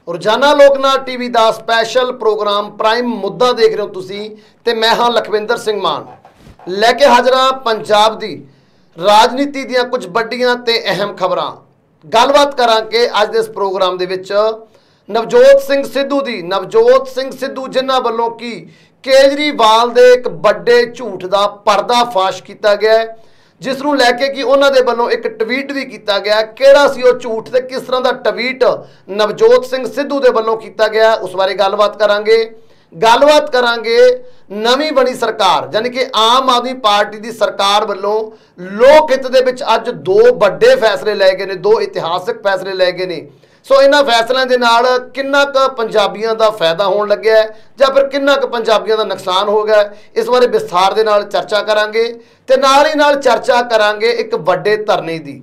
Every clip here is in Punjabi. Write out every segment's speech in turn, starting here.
रोजाना लोकनाथ टीवी का स्पैशल प्रोग्राम प्राइम मुद्दा देख रहे हो तुसी ते मैं हाँ लखविंदर सिंह मान लैके हाजिर हाँ पंजाब दी राजनीति दियां कुछ बड़ियां ते अहम खबरां गलबात करांगे अज दे इस प्रोग्राम दे विच नवजोत सिंह सिद्धू जिन्हां वल्लों की केजरीवाल दे एक बड़े झूठ का पर्दाफाश किया गया है जिसनों लैके कि उन्होंने वालों एक ट्वीट भी किया गया किहड़ा सी वो झूठ ते किस तरह का ट्वीट नवजोत सिंह सिद्धू दे वालों किया गया उस बारे गलबात करांगे नवीं बनी सरकार यानी कि आम आदमी पार्टी की सरकार वालों लोक हित दे विच अज दो बड़े फैसले लए गए ने दो इतिहासक फैसले लए गए ने सो इन्हां फैसलों के नाल किन्ना क पंजाबियों का फायदा होने लग्या है या फिर किन्ना क पंजाबियों का नुकसान हो गया इस बारे विस्तार के नाल चर्चा करांगे ते नाल ही नाल चर्चा करांगे एक बड़े धरने की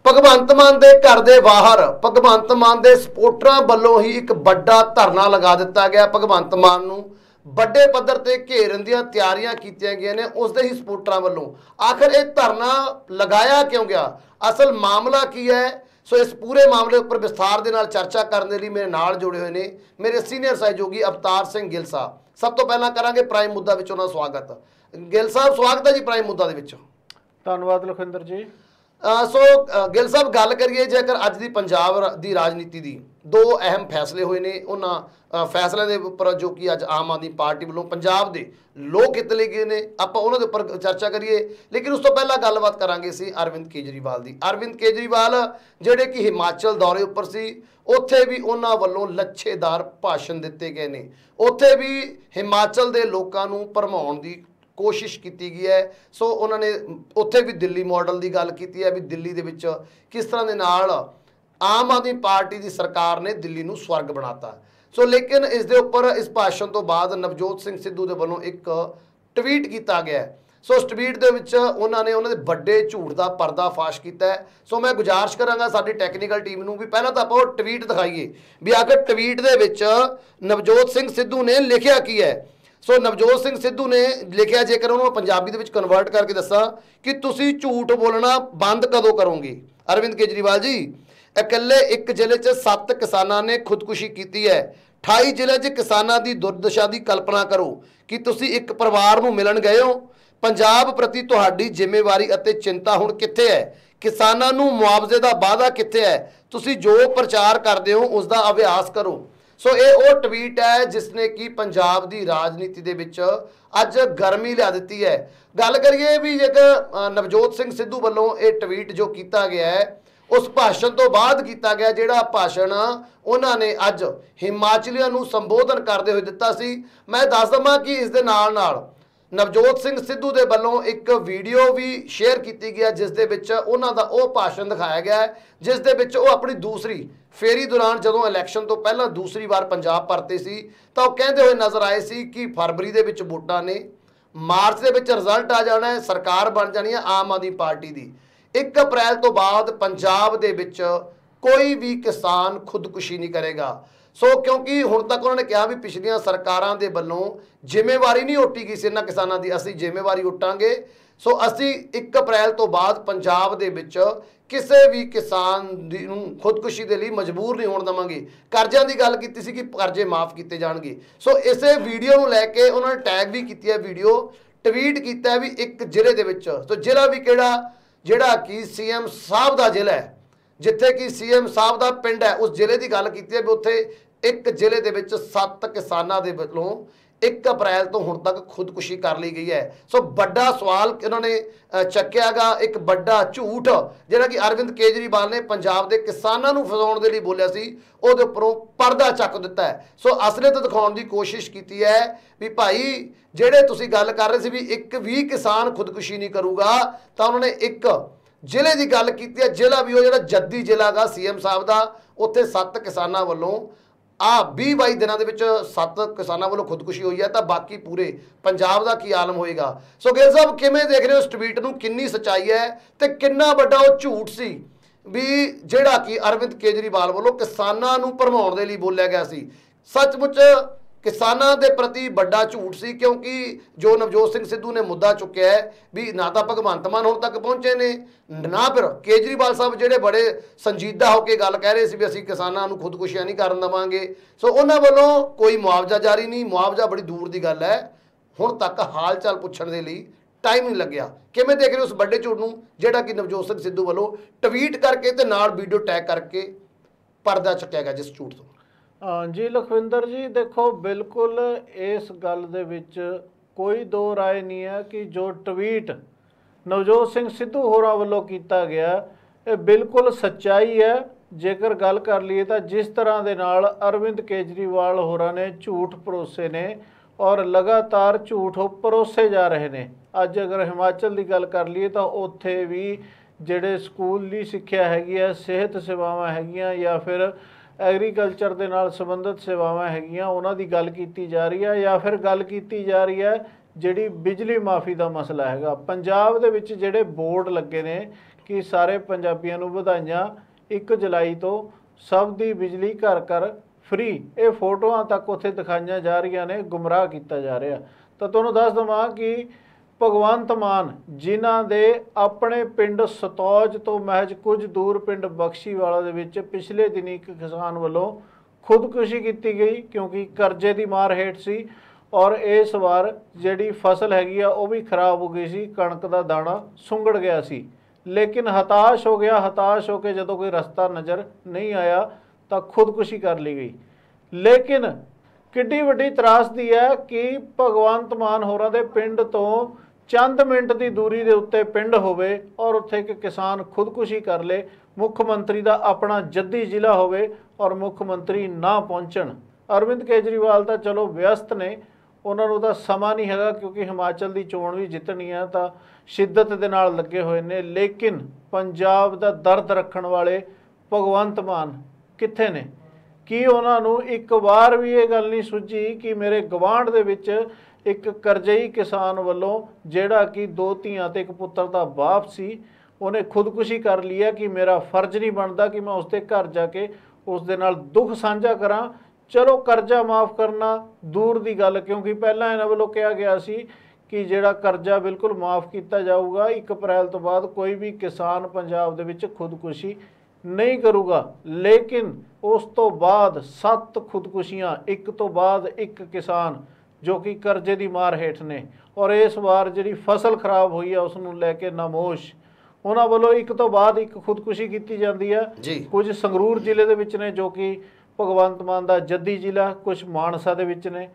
भगवंत मान के घर के बाहर भगवंत मान के सपोर्टरां वालों ही एक बड़ा धरना लगा दिता गया भगवंत मान नूं बड़े पद्धर ते घेरन दी तैयारियां कीतियां गईयां ने उसदे ही सपोर्टरां वालों आखिर ये धरना लगाया क्यों गया असल मामला की है सो इस पूरे मामले पर विस्तार के नाल चर्चा करने लिए मेरे नाल जुड़े हुए ने मेरे सीनियर सहयोगी अवतार सिंह गिल साहब सब तो पहला करांगे प्राइम मुद्दा विच उन्हां दा स्वागत गिल साहब स्वागत है जी प्राइम मुद्दा दे विच धन्यवाद लखविंदर जी सो गिल साहब गल करिए जेकर अज की पंजाब की राजनीति की दो अहम फैसले हुए ने उन्होंने फैसलों के उपर जो कि अज आम आदमी पार्टी वालों पंजाब के लोक हित ले गए ने आपां उन्हां दे उपर चर्चा करिए लेकिन उस तो पहला गलबात करांगे सी अरविंद केजरीवाल की अरविंद केजरीवाल जिहड़े कि हिमाचल दौरे उपर सी उत्थे भी उन्हां वल्लों लच्छेदार भाषण दिते गए ने उत्थे भी हिमाचल के लोगों नूं भरमाउण दी कोशिश की गई है सो उन्होंने उत्थे भी दिल्ली मॉडल की गल की है भी दिल्ली दे विच किस तरह के नाल आम आदमी पार्टी की सरकार ने दिल्ली नूं स्वर्ग बनाता सो लेकिन इस दे उपर इस भाषण तो बाद नवजोत सिंह सिद्धू दे वल्लों एक ट्वीट किया गया है सो उस ट्वीट दे विच उन्होंने उन्होंने बड़े झूठ का पर्दाफाश किया है सो मैं गुजारिश करांगा साडी टैक्नीकल टीम नूं भी पहला तो आपां ओह ट्वीट दिखाइए भी आखिर ट्वीट दे विच नवजोत सिंह सिद्धू ने लिखिया की है सो नवजोत सिंह सिद्धू ने लिखा जेकर उन्होंने पंजाबी दे कन्वर्ट करके दसा कि तुसी झूठ बोलना बंद कदों करोगे अरविंद केजरीवाल जी इकल्ले एक जिले च 7 किसानां ने खुदकुशी की है 28 जिले च किसानां दी दुर्दशा की कल्पना करो कि तुसी एक परिवार नूं मिलन गए हो पंजाब प्रति तुहाडी जिम्मेवारी अते चिंता हुण कित्थे है किसानां नूं मुआवजे दा वादा कित्थे है तुसी जो प्रचार करदे हो उसका अभ्यास करो सो ये वो ट्वीट है जिसने कि पंजाब की राजनीति दे विच अज गर्मी लिया दी है गल करिए भी जेकर नवजोत सिंह सिद्धू वालों ये ट्वीट जो किया गया है उस भाषण तो बाद किया गया जिहड़ा भाषण उन्होंने अज हिमाचलियों नूं संबोधन करते हुए दिता सी मैं दस दवां कि इस दे नाल नाल नवजोत सिंह सिद्धू दे वल्लों एक वीडियो भी शेयर की गई जिस दे विच उन्हां दा ओह भाषण दिखाया गया है जिस दे विच ओह अपनी दूसरी फेरी दौरान जदों इलैक्शन तो पहला दूसरी बार पंजाब परते सी तां ओह कहंदे हुए नज़र आए सी कि फरवरी दे विच वोटां ने मार्च दे विच रिजल्ट आ जाना है सरकार बन जानी है आम आदमी पार्टी की 1 अप्रैल तो बाद पंजाब दे विच कोई भी किसान खुदकुशी नहीं करेगा सो क्योंकि हुण तक उन्होंने कहा भी पिछलियां सरकारां दे वल्लों जिम्मेवारी नहीं उट्टी गई सी इन्हां किसानां दी असीं जिम्मेवारी उट्टांगे सो असीं 1 अप्रैल तो बाद पंजाब दे विच किसी भी किसान नूं खुदकुशी के लिए मजबूर नहीं होने देवांगे कर्ज़ियां की गल की सी कि कर्जे माफ़ किए जाएंगे सो इस वीडियो को लैके उन्होंने टैग भी की है वीडियो ट्वीट किया भी एक जिले के विच तो जिला भी किहड़ा जिहड़ा कि सीएम साहब का जिला है जिथे कि सीएम साहब का पिंड है उस जिले की गल की है भी उत्थे एक जिले के विच 7 किसानां दे वल्लों 1 अप्रैल तो हुण तक खुदकुशी कर ली गई है सो बड़ा सवाल उन्होंने चक्या गा एक बड़ा झूठ जिहड़ा कि अरविंद केजरीवाल ने पंजाब के किसानों नूं फसाउण दे लई बोलिया सी उहदे उपरों पर्दा चक दिता है सो असलियत दिखाउण की कोशिश की है भी भाई जिहड़े तुसीं गल कर रहे सी भी एक भी किसान खुदकुशी नहीं करूगा तो उन्होंने एक जिले की गल की है जिला भी वो जो जद्दी जिला गा सीएम साहब का उत्थे 7 किसानां वल्लों 20-22 दिनों के 7 किसानों वालों खुदकुशी हुई है तो बाकी पूरे पंजाब का की आलम होएगा सो गिल साहब किवें देख रहे हो इस ट्वीट नूं किन्नी सच्चाई है तो किन्ना बड़ा वो झूठ सी भी जिहड़ा कि अरविंद केजरीवाल वालों किसानों नूं भरमाउण दे लई बोलिया गया सी सचमुच ਕਿਸਾਨਾਂ ਦੇ ਪ੍ਰਤੀ ਵੱਡਾ ਝੂਠ ਸੀ, ਕਿਉਂਕਿ ਜੋ ਨਵਜੋਤ ਸਿੰਘ ਸਿੱਧੂ ਨੇ ਮੁੱਦਾ ਚੁੱਕਿਆ ਹੈ ਵੀ ਨਾ ਤਾਂ ਭਗਵੰਤ ਮਾਨ ਹੁਣ ਤੱਕ ਪਹੁੰਚੇ ਨੇ, ਨਾ ਫਿਰ ਕੇਜਰੀਵਾਲ ਸਾਹਿਬ ਜਿਹੜੇ ਬੜੇ ਸੰਜੀਦਾ ਹੋ ਕੇ ਗੱਲ ਕਹਿ ਰਹੇ ਸੀ ਵੀ ਅਸੀਂ ਕਿਸਾਨਾਂ ਨੂੰ ਖੁਦਕੁਸ਼ੀਆਂ ਨਹੀਂ ਕਰਨ ਦੇਵਾਂਗੇ। ਸੋ ਉਹਨਾਂ ਵੱਲੋਂ ਕੋਈ ਮੁਆਵਜ਼ਾ ਜਾਰੀ ਨਹੀਂ, ਮੁਆਵਜ਼ਾ ਬੜੀ ਦੂਰ ਦੀ ਗੱਲ ਹੈ। ਹੁਣ ਤੱਕ ਹਾਲ ਚਾਲ ਪੁੱਛਣ ਦੇ ਲਈ ਟਾਈਮ ਨਹੀਂ ਲੱਗਿਆ। ਕਿਵੇਂ ਦੇਖ ਰਹੇ ਹੋ ਉਸ ਵੱਡੇ ਝੂਠ ਨੂੰ ਜਿਹੜਾ ਕਿ ਨਵਜੋਤ ਸਿੰਘ ਸਿੱਧੂ ਵੱਲੋਂ ਟਵੀਟ ਕਰਕੇ ਤੇ ਨਾਲ ਵੀਡੀਓ ਟੈਗ ਕਰਕੇ ਪਰਦਾ ਚੁੱਕਿਆ ਗਿਆ ਜਿਸ ਝੂਠ ਤੋਂ? ਜੀ ਲਖਵਿੰਦਰ ਜੀ, ਦੇਖੋ ਬਿਲਕੁਲ ਇਸ ਗੱਲ ਦੇ ਵਿੱਚ ਕੋਈ ਦੋ ਰਾਏ ਨਹੀਂ ਹੈ ਕਿ ਜੋ ਟਵੀਟ ਨਵਜੋਤ ਸਿੰਘ ਸਿੱਧੂ ਹੋਰਾਂ ਵੱਲੋਂ ਕੀਤਾ ਗਿਆ ਇਹ ਬਿਲਕੁਲ ਸੱਚਾਈ ਹੈ। ਜੇਕਰ ਗੱਲ ਕਰ ਲਈਏ ਤਾਂ ਜਿਸ ਤਰ੍ਹਾਂ ਦੇ ਨਾਲ ਅਰਵਿੰਦ ਕੇਜਰੀਵਾਲ ਹੋਰਾਂ ਨੇ ਝੂਠ ਪਰੋਸੇ ਨੇ ਔਰ ਲਗਾਤਾਰ ਝੂਠ ਪਰੋਸੇ ਜਾ ਰਹੇ ਨੇ। ਅੱਜ ਅਗਰ ਹਿਮਾਚਲ ਦੀ ਗੱਲ ਕਰ ਲਈਏ ਤਾਂ ਉੱਥੇ ਵੀ ਜਿਹੜੇ ਸਕੂਲੀ ਸਿੱਖਿਆ ਹੈਗੀ ਹੈ, ਸਿਹਤ ਸੇਵਾਵਾਂ ਹੈਗੀਆਂ ਜਾਂ ਫਿਰ ਐਗਰੀਕਲਚਰ ਦੇ ਨਾਲ ਸੰਬੰਧਿਤ ਸੇਵਾਵਾਂ ਹੈਗੀਆਂ, ਉਹਨਾਂ ਦੀ ਗੱਲ ਕੀਤੀ ਜਾ ਰਹੀ ਹੈ। ਜਾਂ ਫਿਰ ਗੱਲ ਕੀਤੀ ਜਾ ਰਹੀ ਹੈ ਜਿਹੜੀ ਬਿਜਲੀ ਮਾਫੀ ਦਾ ਮਸਲਾ ਹੈਗਾ। ਪੰਜਾਬ ਦੇ ਵਿੱਚ ਜਿਹੜੇ ਬੋਰਡ ਲੱਗੇ ਨੇ ਕਿ ਸਾਰੇ ਪੰਜਾਬੀਆਂ ਨੂੰ ਵਧਾਈਆਂ, 1 ਜੁਲਾਈ ਤੋਂ ਸਭ ਦੀ ਬਿਜਲੀ ਘਰ ਘਰ ਫ੍ਰੀ, ਇਹ ਫੋਟੋਆਂ ਤੱਕ ਉੱਥੇ ਦਿਖਾਈਆਂ ਜਾ ਰਹੀਆਂ ਨੇ, ਗੁੰਮਰਾਹ ਕੀਤਾ ਜਾ ਰਿਹਾ। ਤਾਂ ਤੁਹਾਨੂੰ ਦੱਸ ਦੇਵਾਂ ਕਿ ਭਗਵੰਤ ਮਾਨ ਜਿਨ੍ਹਾਂ ਦੇ ਆਪਣੇ ਪਿੰਡ ਸਤੌਜ ਤੋਂ ਮਹਿਜ ਕੁਝ ਦੂਰ ਪਿੰਡ ਬਖਸ਼ੀਵਾਲਾ ਦੇ ਵਿੱਚ ਪਿਛਲੇ ਦਿਨੀ ਇੱਕ ਕਿਸਾਨ ਵੱਲੋਂ ਖੁਦਕੁਸ਼ੀ ਕੀਤੀ ਗਈ ਕਿਉਂਕਿ ਕਰਜ਼ੇ ਦੀ ਮਾਰ ਹੇਠ ਸੀ ਔਰ ਇਸ ਵਾਰ ਜਿਹੜੀ ਫਸਲ ਹੈਗੀ ਆ ਉਹ ਵੀ ਖਰਾਬ ਹੋ ਗਈ ਸੀ, ਕਣਕ ਦਾ ਦਾਣਾ ਸੁੰਗੜ ਗਿਆ ਸੀ। ਲੇਕਿਨ ਹਤਾਸ਼ ਹੋ ਗਿਆ, ਹਤਾਸ਼ ਹੋ ਕੇ ਜਦੋਂ ਕੋਈ ਰਸਤਾ ਨਜ਼ਰ ਨਹੀਂ ਆਇਆ ਤਾਂ ਖੁਦਕੁਸ਼ੀ ਕਰ ਲਈ ਗਈ। ਲੇਕਿਨ ਕਿੱਡੀ ਵੱਡੀ ਤਰਾਸਦੀ ਹੈ ਕਿ ਭਗਵੰਤ ਮਾਨ ਹੋਰਾਂ ਦੇ ਪਿੰਡ ਤੋਂ ਚੰਦ ਮਿੰਟ ਦੀ ਦੂਰੀ ਦੇ ਉੱਤੇ ਪਿੰਡ ਹੋਵੇ ਔਰ ਉੱਥੇ ਇੱਕ ਕਿਸਾਨ ਖੁਦਕੁਸ਼ੀ ਕਰ ਲੇ, ਮੁੱਖ ਮੰਤਰੀ ਦਾ ਆਪਣਾ ਜੱਦੀ ਜ਼ਿਲ੍ਹਾ ਹੋਵੇ ਔਰ ਮੁੱਖ ਮੰਤਰੀ ਨਾ ਪਹੁੰਚਣ। ਅਰਵਿੰਦ ਕੇਜਰੀਵਾਲ ਤਾਂ ਚਲੋ ਵਿਅਸਤ ਨੇ, ਉਹਨਾਂ ਨੂੰ ਤਾਂ ਸਮਾਂ ਨਹੀਂ ਹੈਗਾ ਕਿਉਂਕਿ ਹਿਮਾਚਲ ਦੀ ਚੋਣ ਵੀ ਜਿੱਤਣੀ ਹੈ ਤਾਂ ਸ਼ਿੱਦਤ ਦੇ ਨਾਲ ਲੱਗੇ ਹੋਏ ਨੇ। ਲੇਕਿਨ ਪੰਜਾਬ ਦਾ ਦਰਦ ਰੱਖਣ ਵਾਲੇ ਭਗਵੰਤ ਮਾਨ ਕਿੱਥੇ ਨੇ? ਕੀ ਉਹਨਾਂ ਨੂੰ ਇੱਕ ਵਾਰ ਵੀ ਇਹ ਗੱਲ ਨਹੀਂ ਸੁੱਝੀ ਕਿ ਮੇਰੇ ਗਵਾਂਢ ਦੇ ਵਿੱਚ ਇੱਕ ਕਰਜ਼ਈ ਕਿਸਾਨ ਵੱਲੋਂ ਜਿਹੜਾ ਕਿ 2 ਧੀਆਂ ਤੇ 1 ਪੁੱਤਰ ਦਾ ਬਾਪ ਸੀ, ਉਹਨੇ ਖੁਦਕੁਸ਼ੀ ਕਰ ਲਈ ਹੈ ਕਿ ਮੇਰਾ ਫਰਜ਼ ਨਹੀਂ ਬਣਦਾ ਕਿ ਮੈਂ ਉਸਦੇ ਘਰ ਜਾ ਕੇ ਉਸ ਦੇ ਨਾਲ ਦੁੱਖ ਸਾਂਝਾ ਕਰਾਂ। ਚਲੋ ਕਰਜ਼ਾ ਮਾफ़ ਕਰਨਾ ਦੂਰ ਦੀ ਗੱਲ, ਕਿਉਂਕਿ ਪਹਿਲਾਂ ਇਹਨਾਂ ਵੱਲੋਂ ਕਿਹਾ ਗਿਆ ਸੀ ਕਿ ਜਿਹੜਾ ਕਰਜ਼ਾ ਬਿਲਕੁਲ ਮਾफ़ ਕੀਤਾ ਜਾਊਗਾ, 1 ਅਪ੍ਰੈਲ ਤੋਂ ਬਾਅਦ ਕੋਈ ਵੀ ਕਿਸਾਨ ਪੰਜਾਬ ਦੇ ਵਿੱਚ ਖੁਦਕੁਸ਼ੀ ਨਹੀਂ ਕਰੂਗਾ। ਲੇਕਿਨ ਉਸ ਤੋਂ ਬਾਅਦ 7 ਖੁਦਕੁਸ਼ੀਆਂ, ਇੱਕ ਤੋਂ ਬਾਅਦ ਇੱਕ ਕਿਸਾਨ ਜੋ ਕਿ ਕਰਜ਼ੇ ਦੀ ਮਾਰ ਹੇਠ ਨੇ ਔਰ ਇਸ ਵਾਰ ਜਿਹੜੀ ਫਸਲ ਖਰਾਬ ਹੋਈ ਹੈ ਉਸ ਨੂੰ ਲੈ ਕੇ ਨਾਮੋਸ਼ ਉਹਨਾਂ ਵੱਲੋਂ ਇੱਕ ਤੋਂ ਬਾਅਦ ਇੱਕ ਖੁਦਕੁਸ਼ੀ ਕੀਤੀ ਜਾਂਦੀ ਹੈ। ਕੁਝ ਸੰਗਰੂਰ ਜ਼ਿਲ੍ਹੇ ਦੇ ਵਿੱਚ ਨੇ ਜੋ ਕਿ ਭਗਵੰਤ ਮਾਨ ਦਾ ਜੱਦੀ ਜ਼ਿਲ੍ਹਾ, ਕੁਝ ਮਾਨਸਾ ਦੇ ਵਿੱਚ ਨੇ।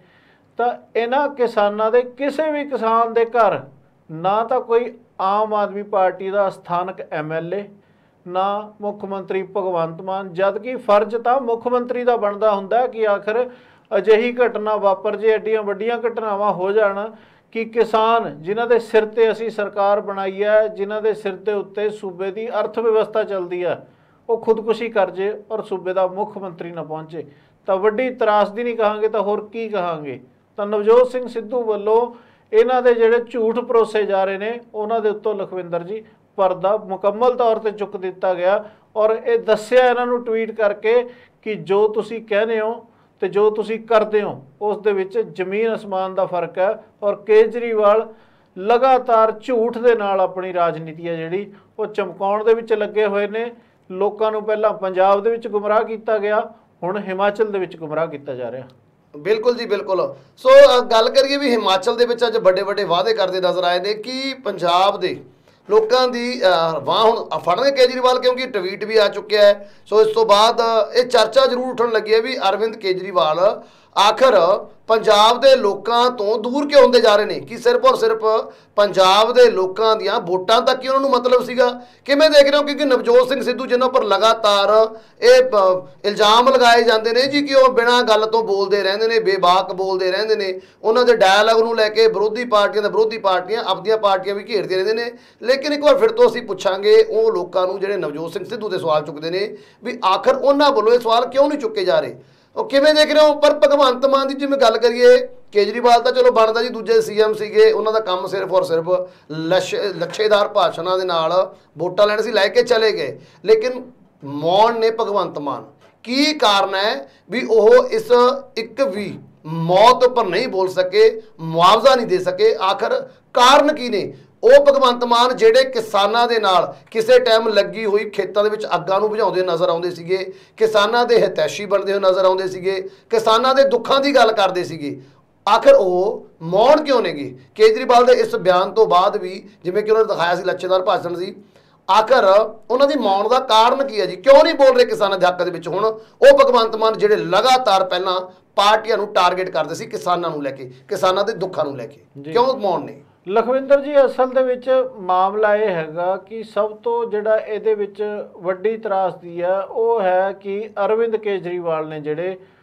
ਤਾਂ ਇਹਨਾਂ ਕਿਸਾਨਾਂ ਦੇ ਕਿਸੇ ਵੀ ਕਿਸਾਨ ਦੇ ਘਰ ਨਾ ਤਾਂ ਕੋਈ ਆਮ ਆਦਮੀ ਪਾਰਟੀ ਦਾ ਸਥਾਨਕ MLA, ਨਾ ਮੁੱਖ ਮੰਤਰੀ ਭਗਵੰਤ ਮਾਨ, ਜਦ ਕਿ ਫਰਜ਼ ਤਾਂ ਮੁੱਖ ਮੰਤਰੀ ਦਾ ਬਣਦਾ ਹੁੰਦਾ ਕਿ ਆਖਰ ਅਜਿਹੀ ਘਟਨਾ ਵਾਪਰ ਜੇ, ਐਡੀਆਂ ਵੱਡੀਆਂ ਘਟਨਾਵਾਂ ਹੋ ਜਾਣ ਕਿ ਕਿਸਾਨ ਜਿਨ੍ਹਾਂ ਦੇ ਸਿਰ ਤੇ ਅਸੀਂ ਸਰਕਾਰ ਬਣਾਈ ਹੈ, ਜਿਨ੍ਹਾਂ ਦੇ ਸਿਰ ਦੇ ਉੱਤੇ ਸੂਬੇ ਦੀ ਅਰਥ ਵਿਵਸਥਾ ਚੱਲਦੀ ਹੈ, ਉਹ ਖੁਦਕੁਸ਼ੀ ਕਰ ਜੇ ਔਰ ਸੂਬੇ ਦਾ ਮੁੱਖ ਮੰਤਰੀ ਨਾ ਪਹੁੰਚੇ ਤਾਂ ਵੱਡੀ ਤਰਾਸਦੀ ਨਹੀਂ ਕਹਾਂਗੇ ਤਾਂ ਹੋਰ ਕੀ ਕਹਾਂਗੇ। ਤਾਂ ਨਵਜੋਤ ਸਿੰਘ ਸਿੱਧੂ ਵੱਲੋਂ ਇਹਨਾਂ ਦੇ ਜਿਹੜੇ ਝੂਠ ਪਰੋਸੇ ਜਾ ਰਹੇ ਨੇ ਉਹਨਾਂ ਦੇ ਉੱਤੋਂ ਲਖਵਿੰਦਰ ਜੀ ਪਰਦਾ ਮੁਕੰਮਲ ਤੌਰ ਤੇ ਚੁੱਕ ਦਿੱਤਾ ਗਿਆ ਔਰ ਇਹ ਦੱਸਿਆ ਇਹਨਾਂ ਨੂੰ ਟਵੀਟ ਕਰਕੇ ਕਿ ਜੋ ਤੁਸੀਂ ਕਹਿੰਦੇ ਹੋ ਤੇ ਜੋ ਤੁਸੀਂ ਕਰਦੇ ਹੋ ਉਸ ਦੇ ਵਿੱਚ ਜ਼ਮੀਨ ਅਸਮਾਨ ਦਾ ਫਰਕ ਹੈ। ਔਰ ਕੇਜਰੀਵਾਲ ਲਗਾਤਾਰ ਝੂਠ ਦੇ ਨਾਲ ਆਪਣੀ ਰਾਜਨੀਤੀ ਹੈ ਜਿਹੜੀ ਉਹ ਚਮਕਾਉਣ ਦੇ ਵਿੱਚ ਲੱਗੇ ਹੋਏ ਨੇ। ਲੋਕਾਂ ਨੂੰ ਪਹਿਲਾਂ ਪੰਜਾਬ ਦੇ ਵਿੱਚ ਗੁੰਮਰਾਹ ਕੀਤਾ ਗਿਆ, ਹੁਣ ਹਿਮਾਚਲ ਦੇ ਵਿੱਚ ਗੁੰਮਰਾਹ ਕੀਤਾ ਜਾ ਰਿਹਾ। ਬਿਲਕੁਲ ਜੀ, ਬਿਲਕੁਲ। ਸੋ ਗੱਲ ਕਰੀਏ ਵੀ ਹਿਮਾਚਲ ਦੇ ਵਿੱਚ ਅੱਜ ਵੱਡੇ ਵੱਡੇ ਵਾਅਦੇ ਕਰਦੇ ਨਜ਼ਰ ਆਏ ਨੇ ਕਿ ਪੰਜਾਬ ਦੇ ਲੋਕਾਂ ਦੀ ਵਾਹ ਹੁਣ ਫੜਨਗੇ ਕੇਜਰੀਵਾਲ, ਕਿਉਂਕਿ ਟਵੀਟ ਵੀ ਆ ਚੁੱਕਿਆ ਹੈ। ਸੋ ਇਸ ਤੋਂ ਬਾਅਦ ਇਹ ਚਰਚਾ ਜ਼ਰੂਰ ਉੱਠਣ ਲੱਗੀ ਹੈ ਵੀ ਅਰਵਿੰਦ ਕੇਜਰੀਵਾਲ ਆਖਰ ਪੰਜਾਬ ਦੇ ਲੋਕਾਂ ਤੋਂ ਦੂਰ ਕਿਉਂ ਹੁੰਦੇ ਜਾ ਰਹੇ ਨੇ, ਕਿ ਸਿਰਫ ਔਰ ਸਿਰਫ ਪੰਜਾਬ ਦੇ ਲੋਕਾਂ ਦੀਆਂ ਵੋਟਾਂ ਤੱਕ ਹੀ ਉਹਨਾਂ ਨੂੰ ਮਤਲਬ ਸੀਗਾ। ਕਿਵੇਂ ਦੇਖ ਰਹੇ ਹੋ? ਕਿਉਂਕਿ ਨਵਜੋਤ ਸਿੰਘ ਸਿੱਧੂ ਜਿਨ੍ਹਾਂ ਉੱਪਰ ਲਗਾਤਾਰ ਇਹ ਇਲਜ਼ਾਮ ਲਗਾਏ ਜਾਂਦੇ ਨੇ ਜੀ ਕਿ ਉਹ ਬਿਨਾਂ ਗੱਲ ਤੋਂ ਬੋਲਦੇ ਰਹਿੰਦੇ ਨੇ, ਬੇਬਾਕ ਬੋਲਦੇ ਰਹਿੰਦੇ ਨੇ, ਉਹਨਾਂ ਦੇ ਡਾਇਲਾਗ ਨੂੰ ਲੈ ਕੇ ਵਿਰੋਧੀ ਪਾਰਟੀਆਂ ਆਪਣੀਆਂ ਪਾਰਟੀਆਂ ਵੀ ਘੇਰਦੇ ਰਹਿੰਦੇ ਨੇ। ਲੇਕਿਨ ਇੱਕ ਵਾਰ ਫਿਰ ਤੋਂ ਅਸੀਂ ਪੁੱਛਾਂਗੇ ਉਹ ਲੋਕਾਂ ਨੂੰ ਜਿਹੜੇ ਨਵਜੋਤ ਸਿੰਘ ਸਿੱਧੂ ਦੇ ਸਵਾਲ ਚੁੱਕਦੇ ਨੇ ਵੀ ਆਖਰ ਉਹਨਾਂ ਵੱਲੋਂ ਇਹ ਸਵਾਲ ਕਿਉਂ ਨਹੀਂ ਚੁੱਕੇ ਜਾ ਰਹੇ, ਉਹ ਕਿਵੇਂ ਦੇਖ ਰਹੇ ਹੋ? ਪਰ ਭਗਵੰਤ ਮਾਨ ਦੀ ਜਿਵੇਂ ਗੱਲ ਕਰੀਏ, ਕੇਜਰੀਵਾਲ ਤਾਂ ਚਲੋ ਬਣਦਾ ਜੀ ਦੂਜੇ CM ਸੀਗੇ, ਉਹਨਾਂ ਦਾ ਕੰਮ ਸਿਰਫ ਔਰ ਸਿਰਫ ਲੱਛੇਦਾਰ ਭਾਸ਼ਣਾਂ ਦੇ ਨਾਲ ਵੋਟਾਂ ਲੈਣ ਸੀ, ਲੈ ਕੇ ਚਲੇ ਗਏ। ਲੇਕਿਨ ਮੌਨ ਨੇ ਭਗਵੰਤ ਮਾਨ, ਕੀ ਕਾਰਨ ਹੈ ਵੀ ਉਹ ਇਸ ਇੱਕ ਵੀ ਮੌਤ ਉੱਪਰ ਨਹੀਂ ਬੋਲ ਸਕੇ, ਮੁਆਵਜ਼ਾ ਨਹੀਂ ਦੇ ਸਕੇ, ਆਖਰ ਕਾਰਨ ਕੀ ਨੇ? ਉਹ ਭਗਵੰਤ ਮਾਨ ਜਿਹੜੇ ਕਿਸਾਨਾਂ ਦੇ ਨਾਲ ਕਿਸੇ ਟਾਈਮ ਲੱਗੀ ਹੋਈ ਖੇਤਾਂ ਦੇ ਵਿੱਚ ਅੱਗਾਂ ਨੂੰ ਬੁਝਾਉਂਦੇ ਨਜ਼ਰ ਆਉਂਦੇ ਸੀਗੇ, ਕਿਸਾਨਾਂ ਦੇ ਹਿਤੈਸ਼ੀ ਬਣਦੇ ਹੋਏ ਨਜ਼ਰ ਆਉਂਦੇ ਸੀਗੇ, ਕਿਸਾਨਾਂ ਦੇ ਦੁੱਖਾਂ ਦੀ ਗੱਲ ਕਰਦੇ ਸੀਗੇ, ਆਖਰ ਉਹ ਮੌਨ ਕਿਉਂ ਨੇਗੇ? ਕੇਜਰੀਵਾਲ ਦੇ ਇਸ ਬਿਆਨ ਤੋਂ ਬਾਅਦ ਵੀ ਜਿਵੇਂ ਕਿ ਉਹਨਾਂ ਨੇ ਦਿਖਾਇਆ ਸੀ ਲੱਛੇਦਾਰ ਭਾਸ਼ਣ ਸੀ, ਆਖਰ ਉਹਨਾਂ ਦੀ ਮੌਨ ਦਾ ਕਾਰਨ ਕੀ ਹੈ ਜੀ? ਕਿਉਂ ਨਹੀਂ ਬੋਲ ਰਹੇ ਕਿਸਾਨਾਂ ਦੇ ਹੱਕ ਦੇ ਵਿੱਚ? ਹੁਣ ਉਹ ਭਗਵੰਤ ਮਾਨ ਜਿਹੜੇ ਲਗਾਤਾਰ ਪਹਿਲਾਂ ਪਾਰਟੀਆਂ ਨੂੰ ਟਾਰਗੇਟ ਕਰਦੇ ਸੀ ਕਿਸਾਨਾਂ ਨੂੰ ਲੈ ਕੇ, ਕਿਸਾਨਾਂ ਦੇ ਦੁੱਖਾਂ ਨੂੰ ਲੈ ਕੇ, ਕਿਉਂ ਮੌਨ ਨੇ? ਲਖਵਿੰਦਰ ਜੀ, ਅਸਲ ਦੇ ਵਿੱਚ ਮਾਮਲਾ ਇਹ ਹੈਗਾ ਕਿ ਸਭ ਤੋਂ ਜਿਹੜਾ ਇਹਦੇ ਵਿੱਚ ਵੱਡੀ ਤਰਾਸਦੀ ਹੈ ਉਹ ਹੈ ਕਿ ਅਰਵਿੰਦ ਕੇਜਰੀਵਾਲ ਨੇ ਜਿਹੜੇ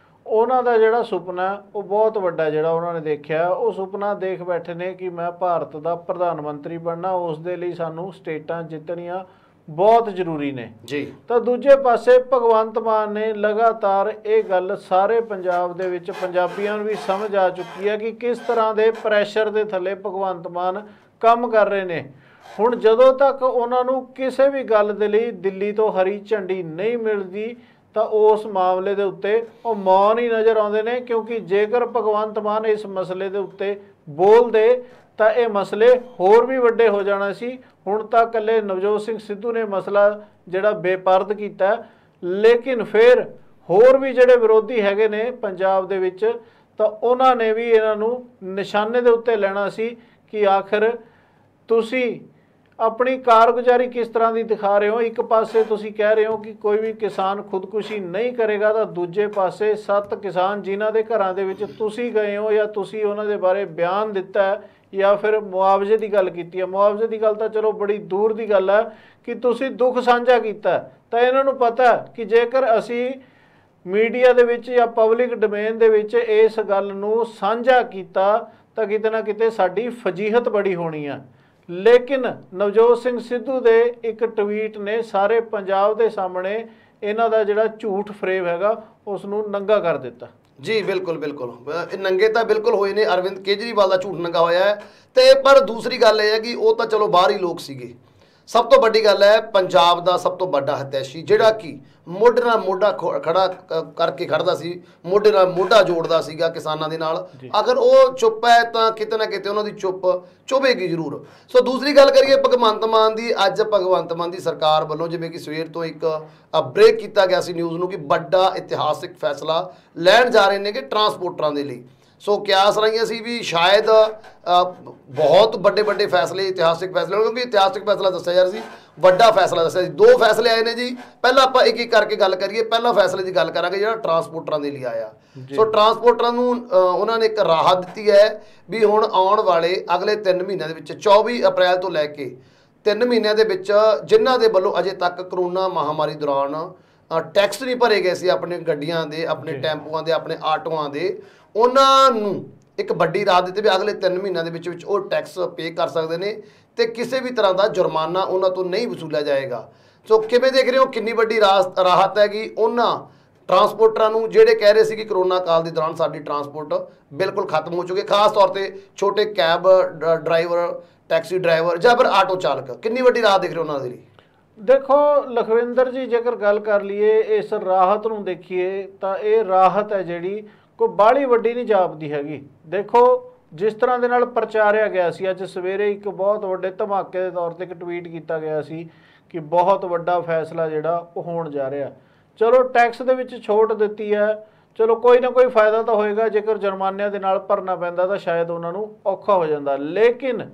ਉਹਨਾਂ ਦਾ ਜਿਹੜਾ ਸੁਪਨਾ ਉਹ ਬਹੁਤ ਵੱਡਾ ਜਿਹੜਾ ਉਹਨਾਂ ਨੇ ਦੇਖਿਆ, ਉਹ ਸੁਪਨਾ ਦੇਖ ਬੈਠੇ ਨੇ ਕਿ ਮੈਂ ਭਾਰਤ ਦਾ ਪ੍ਰਧਾਨ ਮੰਤਰੀ ਬਣਨਾ, ਉਸ ਦੇ ਲਈ ਸਾਨੂੰ ਸਟੇਟਾਂ ਜਿੱਤਣੀਆਂ ਬਹੁਤ ਜ਼ਰੂਰੀ ਨੇ ਜੀ। ਤਾਂ ਦੂਜੇ ਪਾਸੇ ਭਗਵੰਤ ਮਾਨ ਨੇ ਲਗਾਤਾਰ ਇਹ ਗੱਲ ਸਾਰੇ ਪੰਜਾਬ ਦੇ ਵਿੱਚ ਪੰਜਾਬੀਆਂ ਨੂੰ ਵੀ ਸਮਝ ਆ ਚੁੱਕੀ ਹੈ ਕਿ ਕਿਸ ਤਰ੍ਹਾਂ ਦੇ ਪ੍ਰੈਸ਼ਰ ਦੇ ਥੱਲੇ ਭਗਵੰਤ ਮਾਨ ਕੰਮ ਕਰ ਰਹੇ ਨੇ। ਹੁਣ ਜਦੋਂ ਤੱਕ ਉਹਨਾਂ ਨੂੰ ਕਿਸੇ ਵੀ ਗੱਲ ਦੇ ਲਈ ਦਿੱਲੀ ਤੋਂ ਹਰੀ ਝੰਡੀ ਨਹੀਂ ਮਿਲਦੀ ਤਾਂ ਉਸ ਮਾਮਲੇ ਦੇ ਉੱਤੇ ਉਹ ਮੌਨ ਹੀ ਨਜ਼ਰ ਆਉਂਦੇ ਨੇ, ਕਿਉਂਕਿ ਜੇਕਰ ਭਗਵੰਤ ਮਾਨ ਇਸ ਮਸਲੇ ਦੇ ਉੱਤੇ ਬੋਲਦੇ ਤਾਂ ਇਹ ਮਸਲੇ ਹੋਰ ਵੀ ਵੱਡੇ ਹੋ ਜਾਣਾ ਸੀ। ਹੁਣ ਤਾਂ ਇਕੱਲੇ ਨਵਜੋਤ ਸਿੰਘ ਸਿੱਧੂ ਨੇ ਮਸਲਾ ਜਿਹੜਾ ਬੇਪਰਦ ਕੀਤਾ, ਲੇਕਿਨ ਫਿਰ ਹੋਰ ਵੀ ਜਿਹੜੇ ਵਿਰੋਧੀ ਹੈਗੇ ਨੇ ਪੰਜਾਬ ਦੇ ਵਿੱਚ ਤਾਂ ਉਹਨਾਂ ਨੇ ਵੀ ਇਹਨਾਂ ਨੂੰ ਨਿਸ਼ਾਨੇ ਦੇ ਉੱਤੇ ਲੈਣਾ ਸੀ ਕਿ ਆਖਰ ਤੁਸੀਂ ਆਪਣੀ ਕਾਰਗੁਜ਼ਾਰੀ ਕਿਸ ਤਰ੍ਹਾਂ ਦੀ ਦਿਖਾ ਰਹੇ ਹੋ। ਇੱਕ ਪਾਸੇ ਤੁਸੀਂ ਕਹਿ ਰਹੇ ਹੋ ਕਿ ਕੋਈ ਵੀ ਕਿਸਾਨ ਖੁਦਕੁਸ਼ੀ ਨਹੀਂ ਕਰੇਗਾ, ਤਾਂ ਦੂਜੇ ਪਾਸੇ 7 ਕਿਸਾਨ ਜਿਨ੍ਹਾਂ ਦੇ ਘਰਾਂ ਦੇ ਵਿੱਚ ਤੁਸੀਂ ਗਏ ਹੋ ਜਾਂ ਤੁਸੀਂ ਉਹਨਾਂ ਦੇ ਬਾਰੇ ਬਿਆਨ ਦਿੱਤਾ ਜਾਂ ਫਿਰ ਮੁਆਵਜ਼ੇ ਦੀ ਗੱਲ ਕੀਤੀ ਹੈ। ਮੁਆਵਜ਼ੇ ਦੀ ਗੱਲ ਤਾਂ ਚਲੋ ਬੜੀ ਦੂਰ ਦੀ ਗੱਲ ਹੈ ਕਿ ਤੁਸੀਂ ਦੁੱਖ ਸਾਂਝਾ ਕੀਤਾ, ਤਾਂ ਇਹਨਾਂ ਨੂੰ ਪਤਾ ਕਿ ਜੇਕਰ ਅਸੀਂ ਮੀਡੀਆ ਦੇ ਵਿੱਚ ਜਾਂ ਪਬਲਿਕ ਡੋਮੇਨ ਦੇ ਵਿੱਚ ਇਸ ਗੱਲ ਨੂੰ ਸਾਂਝਾ ਕੀਤਾ ਤਾਂ ਕਿਤੇ ਨਾ ਕਿਤੇ ਸਾਡੀ ਫਜੀਹਤ ਬੜੀ ਹੋਣੀ ਆ। ਲੇਕਿਨ ਨਵਜੋਤ ਸਿੰਘ ਸਿੱਧੂ ਦੇ ਇੱਕ ਟਵੀਟ ਨੇ ਸਾਰੇ ਪੰਜਾਬ ਦੇ ਸਾਹਮਣੇ ਇਹਨਾਂ ਦਾ ਜਿਹੜਾ ਝੂਠ ਫਰੇਬ ਹੈਗਾ ਉਸ ਨੂੰ ਨੰਗਾ ਕਰ ਦਿੱਤਾ ਜੀ। ਬਿਲਕੁਲ ਬਿਲਕੁਲ, ਨੰਗੇ ਤਾਂ ਬਿਲਕੁਲ ਹੋਏ ਨੇ, ਅਰਵਿੰਦ ਕੇਜਰੀਵਾਲ ਦਾ ਝੂਠ ਨੰਗਾ ਹੋਇਆ ਹੈ। ਤੇ ਪਰ ਦੂਸਰੀ ਗੱਲ ਇਹ ਹੈ ਕਿ ਉਹ ਤਾਂ ਚਲੋ ਬਾਹਰ ਹੀ ਲੋਕ ਸੀਗੇ। ਸਭ ਤੋਂ ਵੱਡੀ ਗੱਲ ਹੈ ਪੰਜਾਬ ਦਾ ਸਭ ਤੋਂ ਵੱਡਾ ਹਿਤੈਸ਼ੀ ਜਿਹੜਾ ਕਿ ਮੋਢੇ ਨਾਲ ਮੋਢਾ ਖੜਾ ਕਰਕੇ ਖੜਦਾ ਸੀ, ਮੋਢੇ ਨਾਲ ਮੋਢਾ ਜੋੜਦਾ ਸੀਗਾ ਕਿਸਾਨਾਂ ਦੇ ਨਾਲ, ਅਗਰ ਉਹ ਚੁੱਪ ਹੈ ਤਾਂ ਕਿਤੇ ਨਾ ਕਿਤੇ ਉਹਨਾਂ ਦੀ ਚੁੱਪ ਚੁਭੇਗੀ ਜ਼ਰੂਰ। ਸੋ ਦੂਸਰੀ ਗੱਲ ਕਰੀਏ ਭਗਵੰਤ ਮਾਨ ਦੀ, ਅੱਜ ਭਗਵੰਤ ਮਾਨ ਦੀ ਸਰਕਾਰ ਵੱਲੋਂ ਜਿਵੇਂ ਕਿ ਸਵੇਰ ਤੋਂ ਇੱਕ ਬ੍ਰੇਕ ਕੀਤਾ ਗਿਆ ਸੀ ਨਿਊਜ਼ ਨੂੰ ਕਿ ਵੱਡਾ ਇਤਿਹਾਸਿਕ ਫੈਸਲਾ ਲੈਣ ਜਾ ਰਹੇ ਨੇ ਕਿ ਟਰਾਂਸਪੋਰਟਰਾਂ ਦੇ ਲਈ। ਸੋ ਕਿਆਸ ਰਹੀਆਂ ਸੀ ਵੀ ਸ਼ਾਇਦ ਬਹੁਤ ਵੱਡੇ ਵੱਡੇ ਫੈਸਲੇ, ਇਤਿਹਾਸਿਕ ਫੈਸਲੇ, ਕਿਉਂਕਿ ਇਤਿਹਾਸਿਕ ਫੈਸਲਾ ਦੱਸਿਆ ਜਾ ਰਿਹਾ ਸੀ, ਵੱਡਾ ਫੈਸਲਾ ਦੱਸਿਆ ਸੀ। 2 ਫੈਸਲੇ ਆਏ ਨੇ ਜੀ। ਪਹਿਲਾਂ ਆਪਾਂ ਇੱਕ ਇੱਕ ਕਰਕੇ ਗੱਲ ਕਰੀਏ। ਪਹਿਲਾ ਫੈਸਲੇ ਦੀ ਗੱਲ ਕਰਾਂਗੇ ਜਿਹੜਾ ਟਰਾਂਸਪੋਰਟਰਾਂ ਦੇ ਲਈ ਆਇਆ। ਸੋ ਟਰਾਂਸਪੋਰਟਰਾਂ ਨੂੰ ਉਹਨਾਂ ਨੇ ਇੱਕ ਰਾਹਤ ਦਿੱਤੀ ਹੈ ਵੀ ਹੁਣ ਆਉਣ ਵਾਲੇ ਅਗਲੇ 3 ਮਹੀਨਿਆਂ ਦੇ ਵਿੱਚ 24 ਅਪ੍ਰੈਲ ਤੋਂ ਲੈ ਕੇ 3 ਮਹੀਨਿਆਂ ਦੇ ਵਿੱਚ ਜਿਨ੍ਹਾਂ ਦੇ ਵੱਲੋਂ ਅਜੇ ਤੱਕ ਕਰੋਨਾ ਮਹਾਮਾਰੀ ਦੌਰਾਨ ਟੈਕਸ ਨਹੀਂ ਭਰੇ ਗਏ ਸੀ ਆਪਣੇ ਗੱਡੀਆਂ ਦੇ, ਆਪਣੇ ਟੈਂਪੂਆਂ ਦੇ, ਆਪਣੇ ਆਟੋਆਂ ਦੇ, ਉਹਨਾਂ ਨੂੰ ਇੱਕ ਵੱਡੀ ਰਾਹਤ ਦਿੱਤੀ ਵੀ ਅਗਲੇ 3 ਮਹੀਨਿਆਂ ਦੇ ਵਿੱਚ ਉਹ ਟੈਕਸ ਪੇ ਕਰ ਸਕਦੇ ਨੇ ਤੇ ਕਿਸੇ ਵੀ ਤਰ੍ਹਾਂ ਦਾ ਜੁਰਮਾਨਾ ਉਹਨਾਂ ਤੋਂ ਨਹੀਂ ਵਸੂਲਿਆ ਜਾਏਗਾ। ਸੋ ਕਿਵੇਂ ਦੇਖ ਰਹੇ ਹੋ ਕਿੰਨੀ ਵੱਡੀ ਰਾਹਤ ਹੈਗੀ ਉਹਨਾਂ ਟਰਾਂਸਪੋਰਟਰਾਂ ਨੂੰ ਜਿਹੜੇ ਕਹਿ ਰਹੇ ਸੀ ਕਿ ਕਰੋਨਾ ਕਾਲ ਦੇ ਦੌਰਾਨ ਸਾਡੀ ਟਰਾਂਸਪੋਰਟ ਬਿਲਕੁਲ ਖਤਮ ਹੋ ਚੁੱਕੀ, ਖਾਸ ਤੌਰ ਤੇ ਛੋਟੇ ਕੈਬ ਡਰਾਈਵਰ, ਟੈਕਸੀ ਡਰਾਈਵਰ ਜਾਂ ਫਿਰ ਆਟੋ ਚਾਲਕ। ਕਿੰਨੀ ਵੱਡੀ ਰਾਹਤ ਦੇਖ ਰਹੇ ਹੋ ਉਹਨਾਂ ਦੇ ਲਈ? ਦੇਖੋ ਲਖਵਿੰਦਰ ਜੀ, ਜੇਕਰ ਗੱਲ ਕਰ ਲਈਏ ਇਸ ਰਾਹਤ ਨੂੰ ਦੇਖੀਏ ਤਾਂ ਇਹ ਰਾਹਤ ਹੈ ਜਿਹੜੀ ਕੋਈ ਬਾਹਲੀ ਵੱਡੀ ਨਹੀਂ ਜਾਪਦੀ ਹੈਗੀ। ਦੇਖੋ ਜਿਸ ਤਰ੍ਹਾਂ ਦੇ ਨਾਲ ਪ੍ਰਚਾਰਿਆ ਗਿਆ ਸੀ, ਅੱਜ ਸਵੇਰੇ ਇੱਕ ਬਹੁਤ ਵੱਡੇ ਧਮਾਕੇ ਦੇ ਤੌਰ ਤੇ ਇੱਕ ਟਵੀਟ ਕੀਤਾ ਗਿਆ ਸੀ ਕਿ ਬਹੁਤ ਵੱਡਾ ਫੈਸਲਾ ਜਿਹੜਾ ਉਹ ਹੋਣ ਜਾ ਰਿਹਾ। ਚਲੋ ਟੈਕਸ ਦੇ ਵਿੱਚ ਛੋਟ ਦਿੱਤੀ ਹੈ, ਚਲੋ ਕੋਈ ਨਾ ਕੋਈ ਫਾਇਦਾ ਤਾਂ ਹੋਏਗਾ। ਜੇਕਰ ਜੁਰਮਾਨਿਆਂ ਦੇ ਨਾਲ ਭਰਨਾ ਪੈਂਦਾ ਤਾਂ ਸ਼ਾਇਦ ਉਹਨਾਂ ਨੂੰ ਔਖਾ ਹੋ ਜਾਂਦਾ। ਲੇਕਿਨ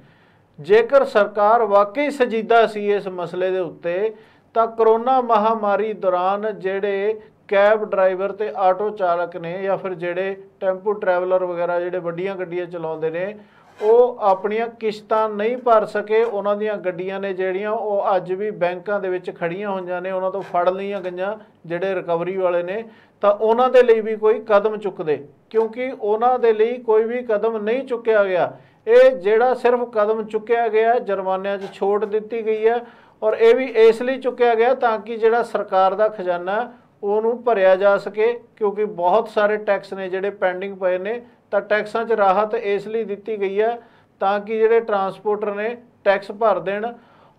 ਜੇਕਰ ਸਰਕਾਰ ਵਾਕਈ ਸੰਜੀਦਾ ਸੀ ਇਸ ਮਸਲੇ ਦੇ ਉੱਤੇ ਤਾਂ ਕਰੋਨਾ ਮਹਾਮਾਰੀ ਦੌਰਾਨ ਜਿਹੜੇ ਕੈਬ ਡਰਾਈਵਰ ਤੇ ਆਟੋ ਚਾਲਕ ਨੇ ਜਾਂ ਫਿਰ ਜਿਹੜੇ ਟੈਂਪੂ ਟਰੈਵਲਰ ਵਗੈਰਾ ਜਿਹੜੇ ਵੱਡੀਆਂ ਗੱਡੀਆਂ ਚਲਾਉਂਦੇ ਨੇ ਉਹ ਆਪਣੀਆਂ ਕਿਸ਼ਤਾਂ ਨਹੀਂ ਭਰ ਸਕੇ। ਉਹਨਾਂ ਦੀਆਂ ਗੱਡੀਆਂ ਨੇ ਜਿਹੜੀਆਂ ਉਹ ਅੱਜ ਵੀ ਬੈਂਕਾਂ ਦੇ ਵਿੱਚ ਖੜੀਆਂ ਹੋਈਆਂ ਨੇ, ਉਹਨਾਂ ਤੋਂ ਫੜ ਲਈਆਂ ਗਈਆਂ ਜਿਹੜੇ ਰਿਕਵਰੀ ਵਾਲੇ ਨੇ, ਤਾਂ ਉਹਨਾਂ ਦੇ ਲਈ ਵੀ ਕੋਈ ਕਦਮ ਚੁੱਕਦੇ, ਕਿਉਂਕਿ ਉਹਨਾਂ ਦੇ ਲਈ ਕੋਈ ਵੀ ਕਦਮ ਨਹੀਂ ਚੁੱਕਿਆ ਗਿਆ। ਇਹ ਜਿਹੜਾ ਸਿਰਫ ਕਦਮ ਚੁੱਕਿਆ ਗਿਆ ਜੁਰਮਾਨਿਆਂ 'ਚ ਛੋਟ ਦਿੱਤੀ ਗਈ ਹੈ, ਔਰ ਇਹ ਵੀ ਇਸ ਲਈ ਚੁੱਕਿਆ ਗਿਆ ਤਾਂ ਕਿ ਜਿਹੜਾ ਸਰਕਾਰ ਦਾ ਖਜ਼ਾਨਾ ਉਹਨੂੰ ਭਰਿਆ ਜਾ ਸਕੇ, ਕਿਉਂਕਿ ਬਹੁਤ ਸਾਰੇ ਟੈਕਸ ਨੇ ਜਿਹੜੇ ਪੈਂਡਿੰਗ ਪਏ ਨੇ। ਤਾਂ ਟੈਕਸਾਂ 'ਚ ਰਾਹਤ ਇਸ ਲਈ ਦਿੱਤੀ ਗਈ ਹੈ ਤਾਂ ਕਿ ਜਿਹੜੇ ਟਰਾਂਸਪੋਰਟਰ ਨੇ ਟੈਕਸ ਭਰ ਦੇਣ।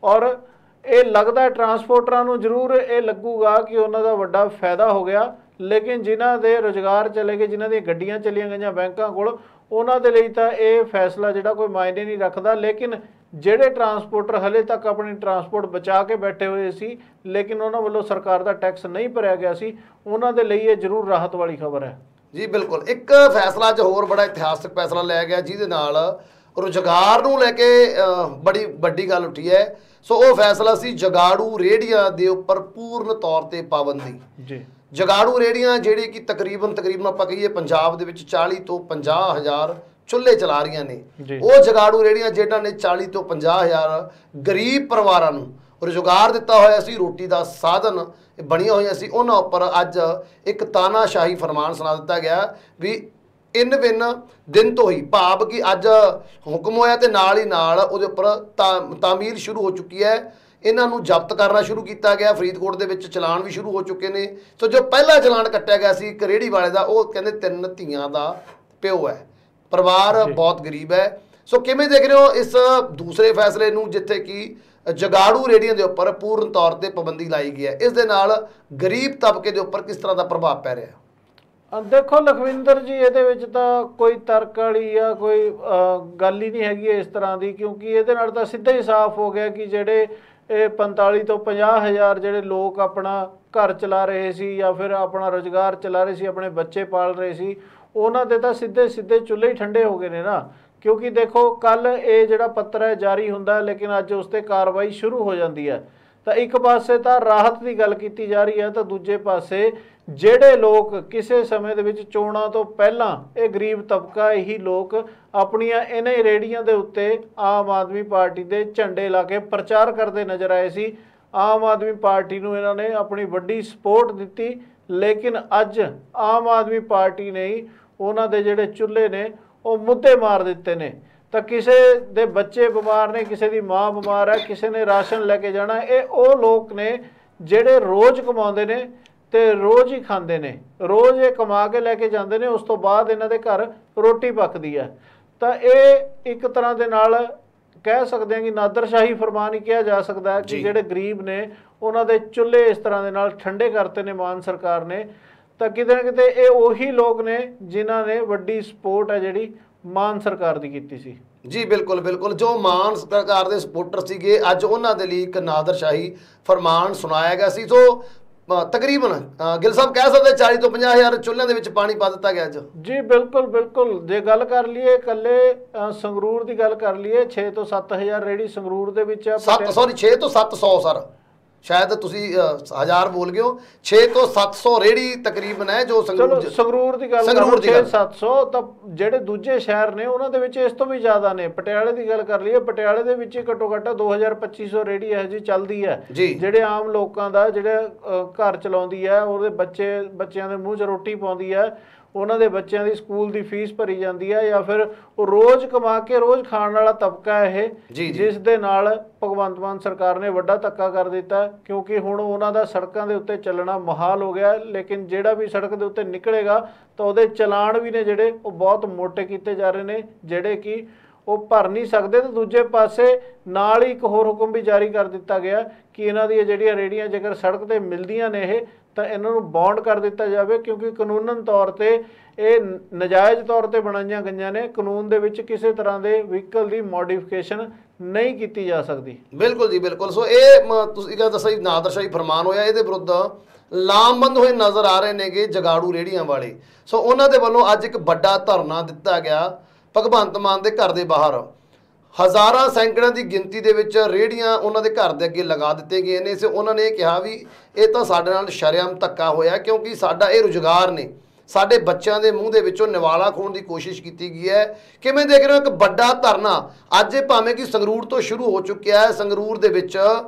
ਔਰ ਇਹ ਲੱਗਦਾ ਟਰਾਂਸਪੋਰਟਰਾਂ ਨੂੰ ਜ਼ਰੂਰ ਇਹ ਲੱਗੂਗਾ ਕਿ ਉਹਨਾਂ ਦਾ ਵੱਡਾ ਫਾਇਦਾ ਹੋ ਗਿਆ, ਲੇਕਿਨ ਜਿਨ੍ਹਾਂ ਦੇ ਰੁਜ਼ਗਾਰ ਚਲੇ ਗਏ, ਜਿਨ੍ਹਾਂ ਦੀਆਂ ਗੱਡੀਆਂ ਚਲੀਆਂ ਗਈਆਂ ਬੈਂਕਾਂ ਕੋਲ, ਉਹਨਾਂ ਦੇ ਲਈ ਤਾਂ ਇਹ ਫੈਸਲਾ ਜਿਹੜਾ ਕੋਈ ਮਾਇਨੇ ਨਹੀਂ ਰੱਖਦਾ। ਲੇਕਿਨ ਜਿਹੜੇ ਟਰਾਂਸਪੋਰਟਰ ਹਲੇ ਤੱਕ ਆਪਣੀ ਟਰਾਂਸਪੋਰਟ ਬਚਾ ਕੇ ਬੈਠੇ ਹੋਏ ਸੀ, ਲੇਕਿਨ ਉਹਨਾਂ ਵੱਲੋਂ ਸਰਕਾਰ ਦਾ ਟੈਕਸ ਨਹੀਂ ਭਰਿਆ ਗਿਆ ਸੀ, ਉਹਨਾਂ ਦੇ ਲਈ ਇਹ ਜ਼ਰੂਰ ਰਾਹਤ ਵਾਲੀ ਖਬਰ ਹੈ। ਜੀ ਬਿਲਕੁਲ। ਇੱਕ ਫੈਸਲਾ ਅੱਜ ਹੋਰ ਬੜਾ ਇਤਿਹਾਸਕ ਫੈਸਲਾ ਲਿਆ ਗਿਆ, ਜਿਹਦੇ ਨਾਲ ਰੁਜ਼ਗਾਰ ਨੂੰ ਲੈ ਕੇ ਬੜੀ ਵੱਡੀ ਗੱਲ ਉੱਠੀ ਹੈ। ਸੋ ਉਹ ਫੈਸਲਾ ਸੀ ਜਗਾੜੂ ਰੇਹੜੀਆਂ ਦੇ ਉੱਪਰ ਪੂਰਨ ਤੌਰ ਤੇ ਪਾਬੰਦੀ। ਜੀ, ਜਗਾੜੂ ਰੇਹੜੀਆਂ ਜਿਹੜੀ ਕਿ ਤਕਰੀਬਨ ਆਪਾਂ ਕਹੀਏ ਪੰਜਾਬ ਦੇ ਵਿੱਚ 40 ਤੋਂ 50 ਹਜ਼ਾਰ ਚੁੱਲ੍ਹੇ ਚਲਾ ਰਹੀਆਂ ਨੇ, ਉਹ ਜਗਾੜੂ ਰੇਹੜੀਆਂ ਜਿਹਨਾਂ ਨੇ 40 ਤੋਂ 50 ਹਜ਼ਾਰ ਗਰੀਬ ਪਰਿਵਾਰਾਂ ਨੂੰ ਰੁਜ਼ਗਾਰ ਦਿੱਤਾ ਹੋਇਆ ਸੀ, ਰੋਟੀ ਦਾ ਸਾਧਨ ਬਣੀਆਂ ਹੋਈਆਂ ਸੀ, ਉਹਨਾਂ ਉੱਪਰ ਅੱਜ ਇੱਕ ਤਾਨਾਸ਼ਾਹੀ ਫਰਮਾਨ ਸੁਣਾ ਦਿੱਤਾ ਗਿਆ ਵੀ ਇਨ ਬਿਨ ਦਿਨ ਤੋਂ ਹੀ, ਭਾਵ ਕਿ ਅੱਜ ਹੁਕਮ ਹੋਇਆ ਤੇ ਨਾਲ ਹੀ ਨਾਲ ਉਹਦੇ ਉੱਪਰ ਤਾਮੀਰ ਸ਼ੁਰੂ ਹੋ ਚੁੱਕੀ ਹੈ। ਇਹਨਾਂ ਨੂੰ ਜ਼ਬਤ ਕਰਨਾ ਸ਼ੁਰੂ ਕੀਤਾ ਗਿਆ। ਫਰੀਦਕੋਟ ਦੇ ਵਿੱਚ ਚਲਾਨ ਵੀ ਸ਼ੁਰੂ ਹੋ ਚੁੱਕੇ ਨੇ। ਸੋ ਜੋ ਪਹਿਲਾ ਚਲਾਨ ਕੱਟਿਆ ਗਿਆ ਸੀ ਇੱਕ ਰੇਹੜੀ ਵਾਲੇ ਦਾ, ਉਹ ਕਹਿੰਦੇ 3 ਧੀਆਂ ਦਾ ਪਿਓ ਹੈ, ਪਰਿਵਾਰ ਬਹੁਤ ਗਰੀਬ ਹੈ। ਸੋ ਕਿਵੇਂ ਦੇਖ ਰਹੇ ਹੋ ਇਸ ਦੂਸਰੇ ਫੈਸਲੇ ਨੂੰ, ਜਿੱਥੇ ਕਿ ਜਗਾੜੂ ਰੇਹੜੀਆਂ ਦੇ ਉੱਪਰ ਪੂਰਨ ਤੌਰ ਤੇ ਪਾਬੰਦੀ ਲਾਈ ਗਈ ਹੈ? ਇਸ ਦੇ ਨਾਲ ਗਰੀਬ ਤਬਕੇ ਦੇ ਉੱਪਰ ਕਿਸ ਤਰ੍ਹਾਂ ਦਾ ਪ੍ਰਭਾਵ ਪੈ ਰਿਹਾ? ਦੇਖੋ ਲਖਵਿੰਦਰ ਜੀ, ਇਹਦੇ ਵਿੱਚ ਤਾਂ ਕੋਈ ਤਰਕ ਵਾਲੀ ਜਾਂ ਕੋਈ ਗੱਲ ਹੀ ਨਹੀਂ ਹੈਗੀ ਇਸ ਤਰ੍ਹਾਂ ਦੀ, ਕਿਉਂਕਿ ਇਹਦੇ ਨਾਲ ਤਾਂ ਸਿੱਧਾ ਹੀ ਸਾਫ਼ ਹੋ ਗਿਆ ਕਿ ਜਿਹੜੇ ਇਹ 45 ਤੋਂ 50 ਹਜ਼ਾਰ ਜਿਹੜੇ ਲੋਕ ਆਪਣਾ ਘਰ ਚਲਾ ਰਹੇ ਸੀ ਜਾਂ ਫਿਰ ਆਪਣਾ ਰੁਜ਼ਗਾਰ ਚਲਾ ਰਹੇ ਸੀ, ਆਪਣੇ ਬੱਚੇ ਪਾਲ ਰਹੇ ਸੀ, ਉਹਨਾਂ ਦੇ ਤਾਂ ਸਿੱਧੇ ਸਿੱਧੇ ਚੁੱਲ੍ਹੇ ਹੀ ਠੰਡੇ ਹੋ ਗਏ ਨੇ ਨਾ। ਕਿਉਂਕਿ ਦੇਖੋ ਕੱਲ ਇਹ ਜਿਹੜਾ ਪੱਤਰ ਹੈ ਜਾਰੀ ਹੁੰਦਾ, ਲੇਕਿਨ ਅੱਜ ਉਸ 'ਤੇ ਕਾਰਵਾਈ ਸ਼ੁਰੂ ਹੋ ਜਾਂਦੀ ਹੈ। ਤਾਂ ਇੱਕ ਪਾਸੇ ਤਾਂ ਰਾਹਤ ਦੀ ਗੱਲ ਕੀਤੀ ਜਾ ਰਹੀ ਹੈ, ਤਾਂ ਦੂਜੇ ਪਾਸੇ ਜਿਹੜੇ ਲੋਕ ਕਿਸੇ ਸਮੇਂ ਦੇ ਵਿੱਚ ਚੋਣਾਂ ਤੋਂ ਪਹਿਲਾਂ, ਇਹ ਗਰੀਬ ਤਬਕਾ, ਇਹੀ ਲੋਕ ਆਪਣੀਆਂ ਇਹਨਾਂ ਹੀ ਰੇਹੜੀਆਂ ਦੇ ਉੱਤੇ ਆਮ ਆਦਮੀ ਪਾਰਟੀ ਦੇ ਝੰਡੇ ਲਾ ਕੇ ਪ੍ਰਚਾਰ ਕਰਦੇ ਨਜ਼ਰ ਆਏ ਸੀ। ਆਮ ਆਦਮੀ ਪਾਰਟੀ ਨੂੰ ਇਹਨਾਂ ਨੇ ਆਪਣੀ ਵੱਡੀ ਸਪੋਰਟ ਦਿੱਤੀ, ਲੇਕਿਨ ਅੱਜ ਆਮ ਆਦਮੀ ਪਾਰਟੀ ਨੇ ਹੀ ਉਹਨਾਂ ਦੇ ਜਿਹੜੇ ਚੁੱਲ੍ਹੇ ਨੇ ਉਹ ਮੁੱਦੇ ਮਾਰ ਦਿੱਤੇ ਨੇ। ਤਾਂ ਕਿਸੇ ਦੇ ਬੱਚੇ ਬਿਮਾਰ ਨੇ, ਕਿਸੇ ਦੀ ਮਾਂ ਬਿਮਾਰ ਹੈ, ਕਿਸੇ ਨੇ ਰਾਸ਼ਨ ਲੈ ਕੇ ਜਾਣਾ, ਇਹ ਉਹ ਲੋਕ ਨੇ ਜਿਹੜੇ ਰੋਜ਼ ਕਮਾਉਂਦੇ ਨੇ ਤੇ ਰੋਜ਼ ਹੀ ਖਾਂਦੇ ਨੇ, ਰੋਜ਼ ਇਹ ਕਮਾ ਕੇ ਲੈ ਕੇ ਜਾਂਦੇ ਨੇ, ਉਸ ਤੋਂ ਬਾਅਦ ਇਹਨਾਂ ਦੇ ਘਰ ਰੋਟੀ ਪੱਕਦੀ ਹੈ। ਤਾਂ ਇਹ ਇੱਕ ਤਰ੍ਹਾਂ ਦੇ ਨਾਲ ਕਹਿ ਸਕਦੇ ਹਾਂ ਕਿ ਨਾਦਰਸ਼ਾਹੀ ਫਰਮਾਨ ਹੀ ਕਿਹਾ ਜਾ ਸਕਦਾ ਹੈ ਕਿ ਜਿਹੜੇ ਗਰੀਬ ਨੇ ਉਹਨਾਂ ਦੇ ਚੁੱਲ੍ਹੇ ਇਸ ਤਰ੍ਹਾਂ ਦੇ ਨਾਲ ਠੰਡੇ ਕਰਤੇ ਨੇ ਮਾਨ ਸਰਕਾਰ ਨੇ। ਤਾਂ ਕਿਤੇ ਨਾ ਕਿਤੇ ਇਹ ਉਹੀ ਲੋਕ ਨੇ ਜਿਨ੍ਹਾਂ ਨੇ ਵੱਡੀ ਸਪੋਰਟ ਹੈ ਜਿਹੜੀ ਮਾਨ ਸਰਕਾਰ ਦੀ ਕੀਤੀ ਸੀ। ਜੀ ਬਿਲਕੁਲ ਬਿਲਕੁਲ, ਜੋ ਮਾਨ ਸਰਕਾਰ ਦੇ ਸਪੋਰਟਰ ਸੀਗੇ, ਅੱਜ ਉਹਨਾਂ ਦੇ ਲਈ ਇੱਕ ਨਾਦਰਸ਼ਾਹੀ ਫਰਮਾਨ ਸੁਣਾਇਆ ਗਿਆ ਸੀ। ਸੋ ਤਕਰੀਬਨ ਗਿੱਲ ਸਾਹਿਬ ਕਹਿ ਸਕਦੇ 40 ਤੋਂ 50 ਹਜ਼ਾਰ ਚੁੱਲ੍ਹਿਆਂ ਦੇ ਵਿੱਚ ਪਾਣੀ ਪਾ ਦਿੱਤਾ ਗਿਆ ਅੱਜ। ਜੀ ਬਿਲਕੁਲ ਬਿਲਕੁਲ, ਜੇ ਗੱਲ ਕਰ ਲਈਏ ਇਕੱਲੇ ਸੰਗਰੂਰ ਦੀ ਗੱਲ ਕਰ ਲਈਏ, 6 ਤੋਂ 7 ਹਜ਼ਾਰ ਰੇਹੜੀ ਸੰਗਰੂਰ ਦੇ ਵਿੱਚ 6 ਤੋਂ 700 ਸਰ, ਸ਼ਾਇਦ ਤੁਸੀਂ 1000 ਬੋਲ ਗਏ ਹੋ। 6 ਤੋਂ 700 ਰੇਹੜੀ ਤਕਰੀਬਨ ਹੈ ਜੋ ਸੰਗਰੂਰ ਦੀ ਗੱਲ, ਸੰਗਰੂਰ ਦੀ 6-700। ਤਾਂ ਜਿਹੜੇ ਦੂਜੇ ਸ਼ਹਿਰ ਨੇ ਉਹਨਾਂ ਦੇ ਵਿੱਚ ਇਸ ਤੋਂ ਵੀ ਜ਼ਿਆਦਾ ਨੇ। ਪਟਿਆਲੇ ਦੀ ਗੱਲ ਕਰ ਲਈਏ, ਪਟਿਆਲੇ ਦੇ ਵਿੱਚ ਘੱਟੋ ਘੱਟ 2000-2500 ਰੇਹੜੀ ਇਹੋ ਜਿਹੀ ਚੱਲਦੀ ਹੈ, ਜਿਹੜੇ ਆਮ ਲੋਕਾਂ ਦਾ ਜਿਹੜੇ ਘਰ ਚਲਾਉਂਦੀ ਹੈ, ਉਹਦੇ ਬੱਚਿਆਂ ਦੇ ਮੂੰਹ 'ਚ ਰੋਟੀ ਪਾਉਂਦੀ ਹੈ, ਉਹਨਾਂ ਦੇ ਬੱਚਿਆਂ ਦੀ ਸਕੂਲ ਦੀ ਫੀਸ ਭਰੀ ਜਾਂਦੀ ਹੈ, ਜਾਂ ਫਿਰ ਉਹ ਰੋਜ਼ ਕਮਾ ਕੇ ਰੋਜ਼ ਖਾਣ ਵਾਲਾ ਤਬਕਾ ਇਹ, ਜਿਸ ਦੇ ਨਾਲ ਭਗਵੰਤ ਮਾਨ ਸਰਕਾਰ ਨੇ ਵੱਡਾ ਧੱਕਾ ਕਰ ਦਿੱਤਾ, ਕਿਉਂਕਿ ਹੁਣ ਉਹਨਾਂ ਦਾ ਸੜਕਾਂ ਦੇ ਉੱਤੇ ਚੱਲਣਾ ਮੁਹਾਲ ਹੋ ਗਿਆ। ਲੇਕਿਨ ਜਿਹੜਾ ਵੀ ਸੜਕ ਦੇ ਉੱਤੇ ਨਿਕਲੇਗਾ ਤਾਂ ਉਹਦੇ ਚਲਾਨ ਵੀ ਨੇ ਜਿਹੜੇ ਉਹ ਬਹੁਤ ਮੋਟੇ ਕੀਤੇ ਜਾ ਰਹੇ ਨੇ, ਜਿਹੜੇ ਕਿ ਉਹ ਭਰ ਨਹੀਂ ਸਕਦੇ। ਤੇ ਦੂਜੇ ਪਾਸੇ ਨਾਲ ਹੀ ਇੱਕ ਹੋਰ ਹੁਕਮ ਵੀ ਜਾਰੀ ਕਰ ਦਿੱਤਾ ਗਿਆ ਕਿ ਇਹਨਾਂ ਦੀਆਂ ਜਿਹੜੀਆਂ ਰੇਹੜੀਆਂ ਜੇਕਰ ਸੜਕ 'ਤੇ ਮਿਲਦੀਆਂ ਨੇ ਇਹ, ਤਾਂ ਇਹਨਾਂ ਨੂੰ ਬੌਂਡ ਕਰ ਦਿੱਤਾ ਜਾਵੇ, ਕਿਉਂਕਿ ਕਾਨੂੰਨਨ ਤੌਰ ਤੇ ਇਹ ਨਜਾਇਜ਼ ਤੌਰ ਤੇ ਬਣਾਈਆਂ ਗਈਆਂ ਨੇ। ਕਾਨੂੰਨ ਦੇ ਵਿੱਚ ਕਿਸੇ ਤਰ੍ਹਾਂ ਦੇ ਵਹੀਕਲ ਦੀ ਮੋਡੀਫਿਕੇਸ਼ਨ ਨਹੀਂ ਕੀਤੀ ਜਾ ਸਕਦੀ। ਬਿਲਕੁਲ ਜੀ ਬਿਲਕੁਲ। ਸੋ ਇਹ ਤੁਸੀਂ ਗੱਲ ਦੱਸਿਆ ਨਾਦਰਸ਼ਾਹੀ ਫਰਮਾਨ ਹੋਇਆ, ਇਹਦੇ ਵਿਰੁੱਧ ਲਾਮਬੰਦ ਹੋਏ ਨਜ਼ਰ ਆ ਰਹੇ ਨੇਗੇ ਜਗਾੜੂ ਰੇਹੜੀਆਂ ਵਾਲੇ। ਸੋ ਉਹਨਾਂ ਦੇ ਵੱਲੋਂ ਅੱਜ ਇੱਕ ਵੱਡਾ ਧਰਨਾ ਦਿੱਤਾ ਗਿਆ ਭਗਵੰਤ ਮਾਨ ਦੇ ਘਰ ਦੇ ਬਾਹਰ। ਹਜ਼ਾਰਾਂ ਸੈਂਕੜਿਆਂ ਦੀ ਗਿਣਤੀ ਦੇ ਵਿੱਚ ਰੇਹੜੀਆਂ ਉਹਨਾਂ ਦੇ ਘਰ ਦੇ ਅੱਗੇ ਲਗਾ ਦਿੱਤੇ ਗਏ ਨੇ। ਸੋ ਉਹਨਾਂ ਨੇ ਕਿਹਾ ਵੀ ਇਹ ਤਾਂ ਸਾਡੇ ਨਾਲ ਸ਼ਰੇਆਮ ਧੱਕਾ ਹੋਇਆ, ਕਿਉਂਕਿ ਸਾਡਾ ਇਹ ਰੁਜ਼ਗਾਰ ਨੇ, ਸਾਡੇ ਬੱਚਿਆਂ ਦੇ ਮੂੰਹ ਦੇ ਵਿੱਚੋਂ ਨਿਵਾਲਾ ਖੋਣ ਦੀ ਕੋਸ਼ਿਸ਼ ਕੀਤੀ ਗਈ ਹੈ। ਕਿਵੇਂ ਦੇਖ ਰਹੇ ਹੋ? ਇੱਕ ਵੱਡਾ ਧਰਨਾ ਅੱਜ ਭਾਵੇਂ ਕਿ ਸੰਗਰੂਰ ਤੋਂ ਸ਼ੁਰੂ ਹੋ ਚੁੱਕਿਆ ਹੈ। ਸੰਗਰੂਰ ਦੇ ਵਿੱਚ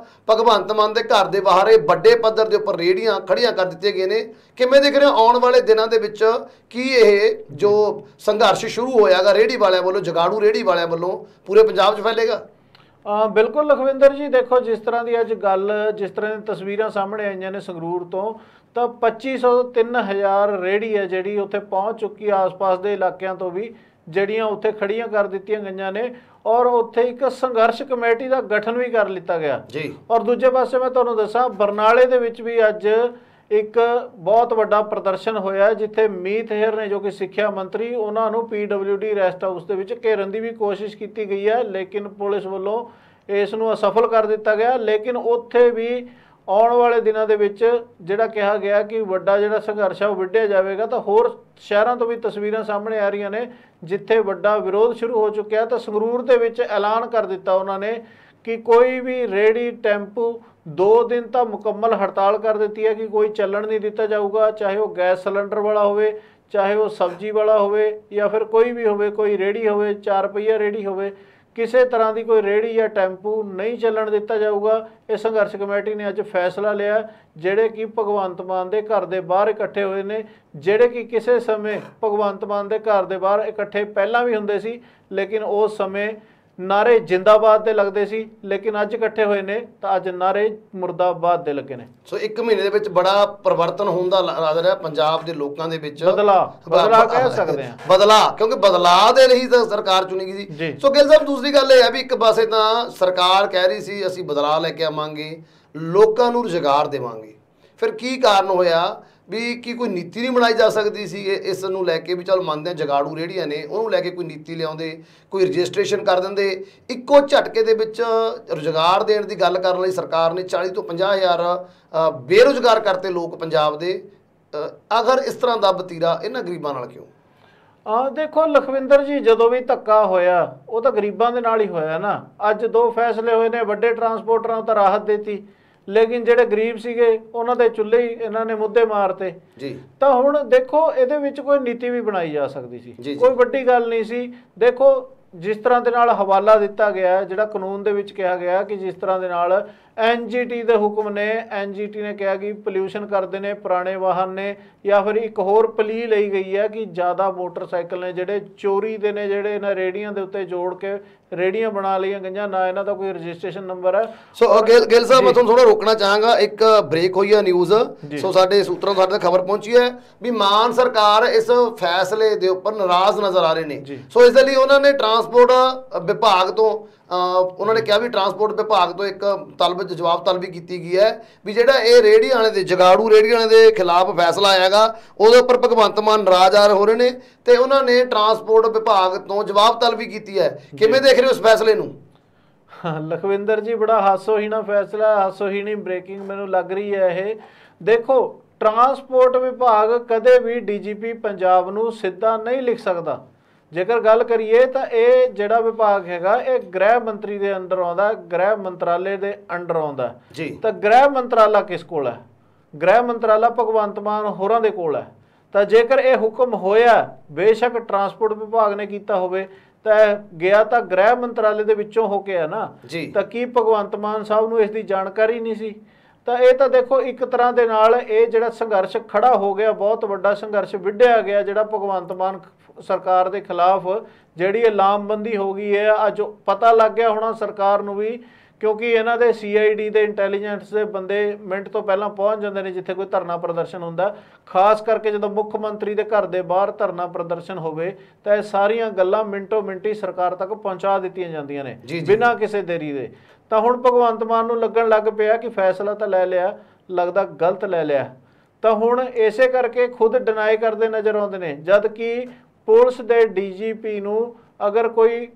ਭਗਵੰਤ ਮਾਨ ਦੇ ਘਰ ਦੇ ਬਾਹਰ ਇਹ ਵੱਡੇ ਪੱਧਰ ਦੇ ਉੱਪਰ ਰੇਹੜੀਆਂ ਖੜੀਆਂ ਕਰ ਦਿੱਤੀਆਂ ਗਏ ਨੇ। ਕਿਵੇਂ ਦੇਖ ਰਹੇ ਹੋ ਆਉਣ ਵਾਲੇ ਦਿਨਾਂ ਦੇ ਵਿੱਚ ਕੀ ਇਹ ਜੋ ਸੰਘਰਸ਼ ਸ਼ੁਰੂ ਹੋਇਆਗਾ ਰੇਹੜੀ ਵਾਲਿਆਂ ਵੱਲੋਂ, ਜਗਾੜੂ ਰੇਹੜੀ ਵਾਲਿਆਂ ਵੱਲੋਂ, ਪੂਰੇ ਪੰਜਾਬ 'ਚ ਫੈਲੇਗਾ? ਬਿਲਕੁਲ ਲਖਵਿੰਦਰ ਜੀ, ਦੇਖੋ ਜਿਸ ਤਰ੍ਹਾਂ ਦੀ ਅੱਜ ਗੱਲ, ਜਿਸ ਤਰ੍ਹਾਂ ਦੀਆਂ ਤਸਵੀਰਾਂ ਸਾਹਮਣੇ ਆਈਆਂ ਨੇ ਸੰਗਰੂਰ ਤੋਂ, ਤਾਂ 2500 ਤੋਂ 3000 ਰੇਹੜੀ ਹੈ ਜਿਹੜੀ ਉੱਥੇ ਪਹੁੰਚ ਚੁੱਕੀ। ਆਸ-ਪਾਸ ਦੇ ਇਲਾਕਿਆਂ ਤੋਂ ਵੀ ਜਿਹੜੀਆਂ ਉੱਥੇ ਖੜੀਆਂ ਕਰ ਦਿੱਤੀਆਂ ਗਈਆਂ ਨੇ, ਔਰ ਉੱਥੇ ਇੱਕ ਸੰਘਰਸ਼ ਕਮੇਟੀ ਦਾ ਗਠਨ ਵੀ ਕਰ ਲਿੱਤਾ ਗਿਆ ਜੀ। ਔਰ ਦੂਜੇ ਪਾਸੇ ਮੈਂ ਤੁਹਾਨੂੰ ਦੱਸਾਂ, ਬਰਨਾਲੇ ਦੇ ਵਿੱਚ ਵੀ ਅੱਜ ਇੱਕ ਬਹੁਤ ਵੱਡਾ ਪ੍ਰਦਰਸ਼ਨ ਹੋਇਆ ਜਿੱਥੇ ਮੀਤ ਹੇਅਰ ਨੇ ਜੋ ਕਿ ਸਿੱਖਿਆ ਮੰਤਰੀ ਉਹਨਾਂ ਨੂੰ PWD ਰੈਸਟ ਹਾਊਸ ਦੇ ਵਿੱਚ ਘੇਰਨ ਦੀ ਵੀ ਕੋਸ਼ਿਸ਼ ਕੀਤੀ ਗਈ ਹੈ, ਲੇਕਿਨ ਪੁਲਿਸ ਵੱਲੋਂ ਇਸ ਨੂੰ ਅਸਫਲ ਕਰ ਦਿੱਤਾ ਗਿਆ। ਲੇਕਿਨ ਉੱਥੇ ਵੀ ਆਉਣ ਵਾਲੇ ਦਿਨਾਂ ਦੇ ਵਿੱਚ ਜਿਹੜਾ ਕਿਹਾ ਗਿਆ ਕਿ ਵੱਡਾ ਜਿਹੜਾ ਸੰਘਰਸ਼ ਆ ਉਹ ਵਿੱਢਿਆ ਜਾਵੇਗਾ। ਤਾਂ ਹੋਰ ਸ਼ਹਿਰਾਂ ਤੋਂ ਵੀ ਤਸਵੀਰਾਂ ਸਾਹਮਣੇ ਆ ਰਹੀਆਂ ਨੇ ਜਿੱਥੇ ਵੱਡਾ ਵਿਰੋਧ ਸ਼ੁਰੂ ਹੋ ਚੁੱਕਿਆ। ਤਾਂ ਸੰਗਰੂਰ ਦੇ ਵਿੱਚ ਐਲਾਨ ਕਰ ਦਿੱਤਾ ਉਹਨਾਂ ਨੇ ਕਿ ਕੋਈ ਵੀ ਰੇਹੜੀ ਟੈਂਪੂ 2 ਦਿਨ ਤਾਂ ਮੁਕੰਮਲ ਹੜਤਾਲ ਕਰ ਦਿੱਤੀ ਹੈ ਕਿ ਕੋਈ ਚੱਲਣ ਨਹੀਂ ਦਿੱਤਾ ਜਾਊਗਾ, ਚਾਹੇ ਉਹ ਗੈਸ ਸਿਲੰਡਰ ਵਾਲਾ ਹੋਵੇ, ਚਾਹੇ ਉਹ ਸਬਜ਼ੀ ਵਾਲਾ ਹੋਵੇ ਜਾਂ ਫਿਰ ਕੋਈ ਵੀ ਹੋਵੇ, ਕੋਈ ਰੇਹੜੀ ਹੋਵੇ, 4 ਪਹੀਆ ਰੇਹੜੀ ਹੋਵੇ, ਕਿਸੇ ਤਰ੍ਹਾਂ ਦੀ ਕੋਈ ਰੇਹੜੀ ਜਾਂ ਟੈਂਪੂ ਨਹੀਂ ਚੱਲਣ ਦਿੱਤਾ ਜਾਊਗਾ। ਇਹ ਸੰਘਰਸ਼ ਕਮੇਟੀ ਨੇ ਅੱਜ ਫੈਸਲਾ ਲਿਆ ਜਿਹੜੇ ਕਿ ਭਗਵੰਤ ਮਾਨ ਦੇ ਘਰ ਦੇ ਬਾਹਰ ਇਕੱਠੇ ਹੋਏ ਨੇ, ਜਿਹੜੇ ਕਿ ਕਿਸੇ ਸਮੇਂ ਭਗਵੰਤ ਮਾਨ ਦੇ ਘਰ ਦੇ ਬਾਹਰ ਇਕੱਠੇ ਪਹਿਲਾਂ ਵੀ ਹੁੰਦੇ ਸੀ ਲੇਕਿਨ ਉਸ ਸਮੇਂ ਨਾਰੇ ਜਿੰਦਾਬਾਦ ਦੇ ਲੱਗਦੇ ਸੀ, ਲੇਕਿਨ ਅੱਜ ਇਕੱਠੇ ਹੋਏ ਨੇ ਤਾਂ ਅੱਜ ਨਾਰੇ ਮੁਰਦਾਬਾਦ ਦੇ ਲੱਗੇ ਨੇ। ਸੋ 1 ਮਹੀਨੇ ਦੇ ਵਿੱਚ ਬੜਾ ਪਰਿਵਰਤਨ ਹੋਣ ਦਾ ਲੱਗ ਰਿਹਾ ਪੰਜਾਬ ਦੇ ਲੋਕਾਂ ਦੇ ਵਿੱਚ। ਬਦਲਾ ਕਹਿ ਸਕਦੇ ਹਾਂ, ਬਦਲਾ, ਕਿਉਂਕਿ ਬਦਲਾਅ ਦੇ ਲਈ ਤਾਂ ਸਰਕਾਰ ਚੁਣੀ ਗਈ ਸੀ। ਸੋ ਗਿੱਲ ਸਾਹਿਬ ਦੂਸਰੀ ਗੱਲ ਇਹ ਹੈ ਵੀ ਇੱਕ ਪਾਸੇ ਤਾਂ ਸਰਕਾਰ ਕਹਿ ਰਹੀ ਸੀ ਅਸੀਂ ਬਦਲਾਅ ਲੈ ਕੇ ਆਵਾਂਗੇ, ਲੋਕਾਂ ਨੂੰ ਰੁਜ਼ਗਾਰ ਦੇਵਾਂਗੇ, ਫਿਰ ਕੀ ਕਾਰਨ ਹੋਇਆ ਵੀ ਕੀ ਕੋਈ ਨੀਤੀ ਨਹੀਂ ਬਣਾਈ ਜਾ ਸਕਦੀ ਸੀ ਇਸ ਨੂੰ ਲੈ ਕੇ ਵੀ ਚਲ ਮੰਨਦੇ ਹਾਂ ਜਗਾੜੂ ਰੇਹੜੀਆਂ ਨੇ ਉਹਨੂੰ ਲੈ ਕੇ ਕੋਈ ਨੀਤੀ ਲਿਆਉਂਦੇ, ਕੋਈ ਰਜਿਸਟ੍ਰੇਸ਼ਨ ਕਰ ਦਿੰਦੇ। ਇੱਕੋ ਝਟਕੇ ਦੇ ਵਿੱਚ ਰੁਜ਼ਗਾਰ ਦੇਣ ਦੀ ਗੱਲ ਕਰਨ ਲਈ ਸਰਕਾਰ ਨੇ 40 ਤੋਂ 50 ਹਜ਼ਾਰ ਬੇਰੁਜ਼ਗਾਰ ਕਰਤੇ ਲੋਕ ਪੰਜਾਬ ਦੇ। ਅਗਰ ਇਸ ਤਰ੍ਹਾਂ ਦਾ ਵਤੀਰਾ ਇਹਨਾਂ ਗਰੀਬਾਂ ਨਾਲ ਕਿਉਂ? ਦੇਖੋ ਲਖਵਿੰਦਰ ਜੀ, ਜਦੋਂ ਵੀ ਧੱਕਾ ਹੋਇਆ ਉਹ ਤਾਂ ਗਰੀਬਾਂ ਦੇ ਨਾਲ ਹੀ ਹੋਇਆ ਨਾ। ਅੱਜ 2 ਫੈਸਲੇ ਹੋਏ ਨੇ, ਵੱਡੇ ਟਰਾਂਸਪੋਰਟਰਾਂ ਨੂੰ ਤਾਂ ਰਾਹਤ ਦਿੱਤੀ ਲੇਕਿਨ ਜਿਹੜੇ ਗਰੀਬ ਸੀਗੇ ਉਹਨਾਂ ਦੇ ਚੁੱਲ੍ਹੇ ਹੀ ਇਹਨਾਂ ਨੇ ਮੁੱਦੇ ਮਾਰਤੇ ਜੀ। ਤਾਂ ਹੁਣ ਦੇਖੋ ਇਹਦੇ ਵਿੱਚ ਕੋਈ ਨੀਤੀ ਵੀ ਬਣਾਈ ਜਾ ਸਕਦੀ ਸੀ, ਕੋਈ ਵੱਡੀ ਗੱਲ ਨਹੀਂ ਸੀ। ਦੇਖੋ ਜਿਸ ਤਰ੍ਹਾਂ ਦੇ ਨਾਲ ਹਵਾਲਾ ਦਿੱਤਾ ਗਿਆ, ਜਿਹੜਾ ਕਾਨੂੰਨ ਦੇ ਵਿੱਚ ਕਿਹਾ ਗਿਆ ਕਿ ਜਿਸ ਤਰ੍ਹਾਂ ਦੇ ਨਾਲ NGT ਦੇ ਹੁਕਮ ਨੇ, NGT ਨੇ ਕਿਹਾ ਕਿ ਪੋਲਿਊਸ਼ਨ ਕਰਦੇ ਨੇ ਪੁਰਾਣੇ ਵਾਹਨ ਨੇ, ਜਾਂ ਫਿਰ ਇੱਕ ਹੋਰ ਪਲੀ ਲਈ ਗਈ ਹੈ ਕਿ ਜ਼ਿਆਦਾ ਮੋਟਰਸਾਈਕਲ ਨੇ ਜਿਹੜੇ ਚੋਰੀ ਦੇ ਨੇ, ਜਿਹੜੇ ਇਹਨਾਂ ਰੇਹੜੀਆਂ ਦੇ ਉੱਤੇ ਜੋੜ ਕੇ ਰੇਹੜੀਆਂ ਬਣਾ ਲਈਆਂ ਗਈਆਂ, ਨਾ ਇਹਨਾਂ ਦਾ ਕੋਈ ਰਜਿਸਟ੍ਰੇਸ਼ਨ ਨੰਬਰ ਹੈ। ਸੋ ਗਿੱਲ ਸਾਹਿਬ ਮੈਂ ਤੁਹਾਨੂੰ ਥੋੜਾ ਰੋਕਣਾ ਚਾਹਾਂਗਾ, ਇੱਕ ਬ੍ਰੇਕ ਹੋਈ ਹੈ ਨਿਊਜ਼। ਸੋ ਸਾਡੇ ਸੂਤਰਾਂ ਤੋਂ ਸਾਡੇ ਖਬਰ ਪਹੁੰਚੀ ਹੈ ਵੀ ਮਾਨ ਸਰਕਾਰ ਇਸ ਫੈਸਲੇ ਦੇ ਉੱਪਰ ਨਾਰਾਜ਼ ਨਜ਼ਰ ਆ ਰਹੇ ਨੇ। ਸੋ ਇਸ ਦੇ ਲਈ ਉਹਨਾਂ ਨੇ ਟਰਾਂਸਪੋਰਟ ਵਿਭਾਗ ਤੋਂ ਉਹਨਾਂ ਨੇ ਕਿਹਾ ਵੀ ਟਰਾਂਸਪੋਰਟ ਵਿਭਾਗ ਤੋਂ ਇੱਕ ਜਵਾਬ ਤਲਬੀ ਕੀਤੀ ਗਈ ਹੈ ਵੀ ਜਿਹੜਾ ਇਹ ਰੇਹੜੀ ਵਾਲੇ ਦੇ ਜਗਾੜੂ ਰੇਹੜੀ ਵਾਲੇ ਦੇ ਖਿਲਾਫ ਫੈਸਲਾ ਆਏਗਾ ਉਹਦੇ ਉੱਪਰ ਭਗਵੰਤ ਮਾਨ ਨਾਰਾਜ਼ ਹੋ ਰਹੇ ਨੇ ਤੇ ਉਹਨਾਂ ਨੇ ਟਰਾਂਸਪੋਰਟ ਵਿਭਾਗ ਤੋਂ ਜਵਾਬ ਤਲਬੀ ਕੀਤੀ ਹੈ। ਕਿਵੇਂ ਦੇਖ ਰਹੇ ਹੋ ਇਸ ਫੈਸਲੇ ਨੂੰ? ਲਖਵਿੰਦਰ ਜੀ, ਬੜਾ ਹਾਸੋਹੀਣਾ ਫੈਸਲਾ, ਹਾਸੋਹੀਣੀ ਬ੍ਰੇਕਿੰਗ ਮੈਨੂੰ ਲੱਗ ਰਹੀ ਹੈ ਇਹ। ਦੇਖੋ ਟਰਾਂਸਪੋਰਟ ਵਿਭਾਗ ਕਦੇ ਵੀ DGP ਪੰਜਾਬ ਨੂੰ ਸਿੱਧਾ ਨਹੀਂ ਲਿਖ ਸਕਦਾ। ਜੇਕਰ ਗੱਲ ਕਰੀਏ ਤਾਂ ਇਹ ਜਿਹੜਾ ਵਿਭਾਗ ਹੈਗਾ ਇਹ ਗ੍ਰਹਿ ਮੰਤਰੀ ਦੇ ਅੰਡਰ ਆਉਂਦਾ, ਗ੍ਰਹਿ ਮੰਤਰਾਲੇ ਦੇ ਅੰਡਰ ਆਉਂਦਾ ਜੀ। ਤਾਂ ਗ੍ਰਹਿ ਮੰਤਰਾਲਾ ਕਿਸ ਕੋਲ ਹੈ? ਗ੍ਰਹਿ ਮੰਤਰਾਲਾ ਭਗਵੰਤ ਮਾਨ ਹੋਰਾਂ ਦੇ ਕੋਲ ਹੈ। ਤਾਂ ਜੇਕਰ ਇਹ ਹੁਕਮ ਹੋਇਆ, ਬੇਸ਼ੱਕ ਟਰਾਂਸਪੋਰਟ ਵਿਭਾਗ ਨੇ ਕੀਤਾ ਹੋਵੇ, ਤਾਂ ਗਿਆ ਤਾਂ ਗ੍ਰਹਿ ਮੰਤਰਾਲੇ ਦੇ ਵਿੱਚੋਂ ਹੋ ਕੇ ਆ ਨਾ। ਤਾਂ ਕੀ ਭਗਵੰਤ ਮਾਨ ਸਾਹਿਬ ਨੂੰ ਇਸ ਦੀ ਜਾਣਕਾਰੀ ਨਹੀਂ ਸੀ? ਤਾਂ ਇਹ ਤਾਂ ਦੇਖੋ ਇੱਕ ਤਰ੍ਹਾਂ ਦੇ ਨਾਲ ਇਹ ਜਿਹੜਾ ਸੰਘਰਸ਼ ਖੜਾ ਹੋ ਗਿਆ, ਬਹੁਤ ਵੱਡਾ ਸੰਘਰਸ਼ ਵਿੱਢਿਆ ਗਿਆ ਜਿਹੜਾ ਭਗਵੰਤ ਮਾਨ ਸਰਕਾਰ ਦੇ ਖਿਲਾਫ ਜਿਹੜੀ ਇਹ ਲਾਮਬੰਦੀ ਹੋ ਗਈ ਹੈ। ਅੱਜ ਪਤਾ ਲੱਗ ਗਿਆ ਹੋਣਾ ਸਰਕਾਰ ਨੂੰ ਵੀ, ਕਿਉਂਕਿ ਇਹਨਾਂ ਦੇ CID ਦੇ ਇੰਟੈਲੀਜੈਂਸ ਦੇ ਬੰਦੇ ਮਿੰਟ ਤੋਂ ਪਹਿਲਾਂ ਪਹੁੰਚ ਜਾਂਦੇ ਨੇ ਜਿੱਥੇ ਕੋਈ ਧਰਨਾ ਪ੍ਰਦਰਸ਼ਨ ਹੁੰਦਾ। ਖਾਸ ਕਰਕੇ ਜਦੋਂ ਮੁੱਖ ਮੰਤਰੀ ਦੇ ਘਰ ਦੇ ਬਾਹਰ ਧਰਨਾ ਪ੍ਰਦਰਸ਼ਨ ਹੋਵੇ ਤਾਂ ਇਹ ਸਾਰੀਆਂ ਗੱਲਾਂ ਮਿੰਟੋ ਮਿੰਟੀ ਸਰਕਾਰ ਤੱਕ ਪਹੁੰਚਾ ਦਿੱਤੀਆਂ ਜਾਂਦੀਆਂ ਨੇ ਬਿਨਾਂ ਕਿਸੇ ਦੇਰੀ ਦੇ। ਤਾਂ ਹੁਣ ਭਗਵੰਤ ਮਾਨ ਨੂੰ ਲੱਗਣ ਲੱਗ ਪਿਆ ਕਿ ਫੈਸਲਾ ਤਾਂ ਲੈ ਲਿਆ, ਲੱਗਦਾ ਗਲਤ ਲੈ ਲਿਆ। ਤਾਂ ਹੁਣ ਇਸੇ ਕਰਕੇ ਖੁਦ ਡਿਨਾਈ ਕਰਦੇ ਨਜ਼ਰ ਆਉਂਦੇ ਨੇ, ਜਦ ਕਿ ਪੁਲਿਸ ਦੇ DGP ਨੂੰ ਅਗਰ ਕੋਈ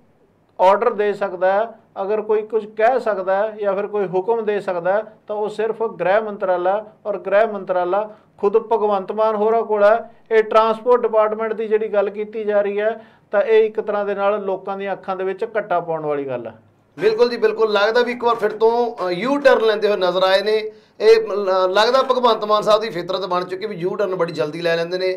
ਆਰਡਰ ਦੇ ਸਕਦਾ ਹੈ, ਅਗਰ ਕੋਈ ਕੁਝ ਕਹਿ ਸਕਦਾ ਹੈ ਜਾਂ ਫਿਰ ਕੋਈ ਹੁਕਮ ਦੇ ਸਕਦਾ ਹੈ ਤਾਂ ਉਹ ਸਿਰਫ ਗ੍ਰਹਿ ਮੰਤਰਾਲਾ, ਔਰ ਗ੍ਰਹਿ ਮੰਤਰਾਲਾ ਖੁਦ ਭਗਵੰਤ ਮਾਨ ਹੋਰਾਂ ਕੋਲ ਹੈ। ਇਹ ਟਰਾਂਸਪੋਰਟ ਡਿਪਾਰਟਮੈਂਟ ਦੀ ਜਿਹੜੀ ਗੱਲ ਕੀਤੀ ਜਾ ਰਹੀ ਹੈ ਤਾਂ ਇਹ ਇੱਕ ਤਰ੍ਹਾਂ ਦੇ ਨਾਲ ਲੋਕਾਂ ਦੀਆਂ ਅੱਖਾਂ ਦੇ ਵਿੱਚ ਘੱਟਾ ਪਾਉਣ ਵਾਲੀ ਗੱਲ ਹੈ। ਬਿਲਕੁਲ ਜੀ, ਬਿਲਕੁਲ। ਲੱਗਦਾ ਵੀ ਇੱਕ ਵਾਰ ਫਿਰ ਤੋਂ ਯੂ ਟਰਨ ਲੈਂਦੇ ਹੋਏ ਨਜ਼ਰ ਆਏ ਨੇ। ਇਹ ਲੱਗਦਾ ਭਗਵੰਤ ਮਾਨ ਸਾਹਿਬ ਦੀ ਫਿਤਰਤ ਬਣ ਚੁੱਕੀ ਵੀ ਯੂ ਟਰਨ ਬੜੀ ਜਲਦੀ ਲੈ ਲੈਂਦੇ ਨੇ।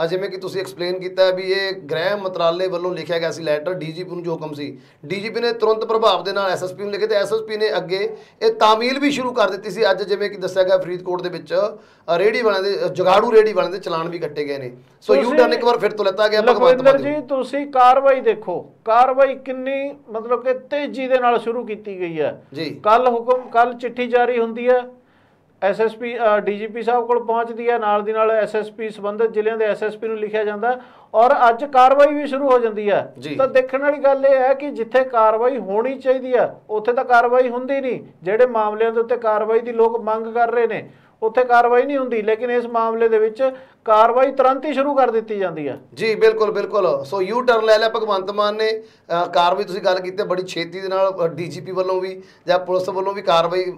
ਜਿਵੇਂ ਕਿ ਤੁਸੀਂ ਐਕਸਪਲੇਨ ਕੀਤਾ ਵੀ ਇਹ ਗ੍ਰਹਿ ਮੰਤਰਾਲੇ ਵੱਲੋਂ ਲਿਖਿਆ ਗਿਆ ਸੀ ਲੈਟਰ, DGP ਨੂੰ ਜੋ ਹੁਕਮ ਸੀ, DGP ਨੇ ਤੁਰੰਤ ਪ੍ਰਭਾਵ ਦੇ ਨਾਲ SSP ਨੂੰ ਲਿਖੇ ਤੇ SSP ਨੇ ਅੱਗੇ ਇਹ ਤਾਮੀਲ ਵੀ ਸ਼ੁਰੂ ਕਰ ਦਿੱਤੀ ਸੀ। ਅੱਜ ਜਿਵੇਂ ਕਿ ਦੱਸਿਆ ਗਿਆ ਫਰੀਦਕੋਟ ਦੇ ਵਿੱਚ ਰੇਹੜੀ ਵਾਲਿਆਂ ਦੇ, ਜਗਾੜੂ ਰੇਹੜੀ ਵਾਲਿਆਂ ਦੇ ਚਲਾਨ ਵੀ ਕੱਟੇ ਗਏ ਨੇ। ਸੋ ਯੂ ਟਰਨ ਇੱਕ ਵਾਰ ਫਿਰ ਤੋਂ ਲੈਤਾ ਗਿਆ ਭਗਵੰਤ ਮਾਨ ਜੀ। ਤੁਸੀਂ ਕਾਰਵਾਈ ਦੇਖੋ, ਕਾਰਵਾਈ ਕਿੰਨੀ ਮਤਲਬ ਕਿ ਤੇਜ਼ੀ ਦੇ ਨਾਲ ਸ਼ੁਰੂ ਕੀਤੀ ਗਈ ਹੈ ਜੀ। ਕੱਲ ਚਿੱਠੀ ਜਾਰੀ ਹੁੰਦੀ ਹੈ, SSP DGP ਸਾਹਿਬ ਕੋਲ ਪਹੁੰਚਦੀ ਹੈ, ਨਾਲ ਦੀ ਨਾਲ SSP ਸੰਬੰਧਿਤ ਜ਼ਿਲ੍ਹਿਆਂ ਦੇ SSP ਨੂੰ ਲਿਖਿਆ ਜਾਂਦਾ ਔਰ ਅੱਜ ਕਾਰਵਾਈ ਵੀ ਸ਼ੁਰੂ ਹੋ ਜਾਂਦੀ ਹੈ। ਤਾਂ ਦੇਖਣ ਵਾਲੀ ਗੱਲ ਇਹ ਹੈ ਕਿ ਜਿੱਥੇ ਕਾਰਵਾਈ ਹੋਣੀ ਚਾਹੀਦੀ ਹੈ ਉੱਥੇ ਤਾਂ ਕਾਰਵਾਈ ਹੁੰਦੀ ਨਹੀਂ। ਜਿਹੜੇ ਮਾਮਲਿਆਂ ਦੇ ਉੱਤੇ ਕਾਰਵਾਈ ਦੀ ਲੋਕ ਮੰਗ ਕਰ ਰਹੇ ਨੇ ਉੱਥੇ ਕਾਰਵਾਈ ਨਹੀਂ ਹੁੰਦੀ, ਲੇਕਿਨ ਇਸ ਮਾਮਲੇ ਦੇ ਵਿੱਚ ਕਾਰਵਾਈ ਤੁਰੰਤ ਹੀ ਸ਼ੁਰੂ ਕਰ ਦਿੱਤੀ ਜਾਂਦੀ ਹੈ। ਜੀ ਬਿਲਕੁਲ ਬਿਲकुल। ਸੋ ਯੂ ਟਰਨ ਲੈ ਲਿਆ ਭਗਵੰਤ ਮਾਨ ਨੇ। ਕਾਰਵਾਈ ਤੁਸੀਂ ਗੱਲ ਕੀਤੀ ਬੜੀ ਛੇਤੀ ਦੇ ਨਾਲ ਡੀਜੀਪੀ ਵੱਲੋਂ ਵੀ ਜਾਂ ਪੁਲਿਸ ਵੱਲੋਂ ਵੀ ਕਾਰਵਾਈ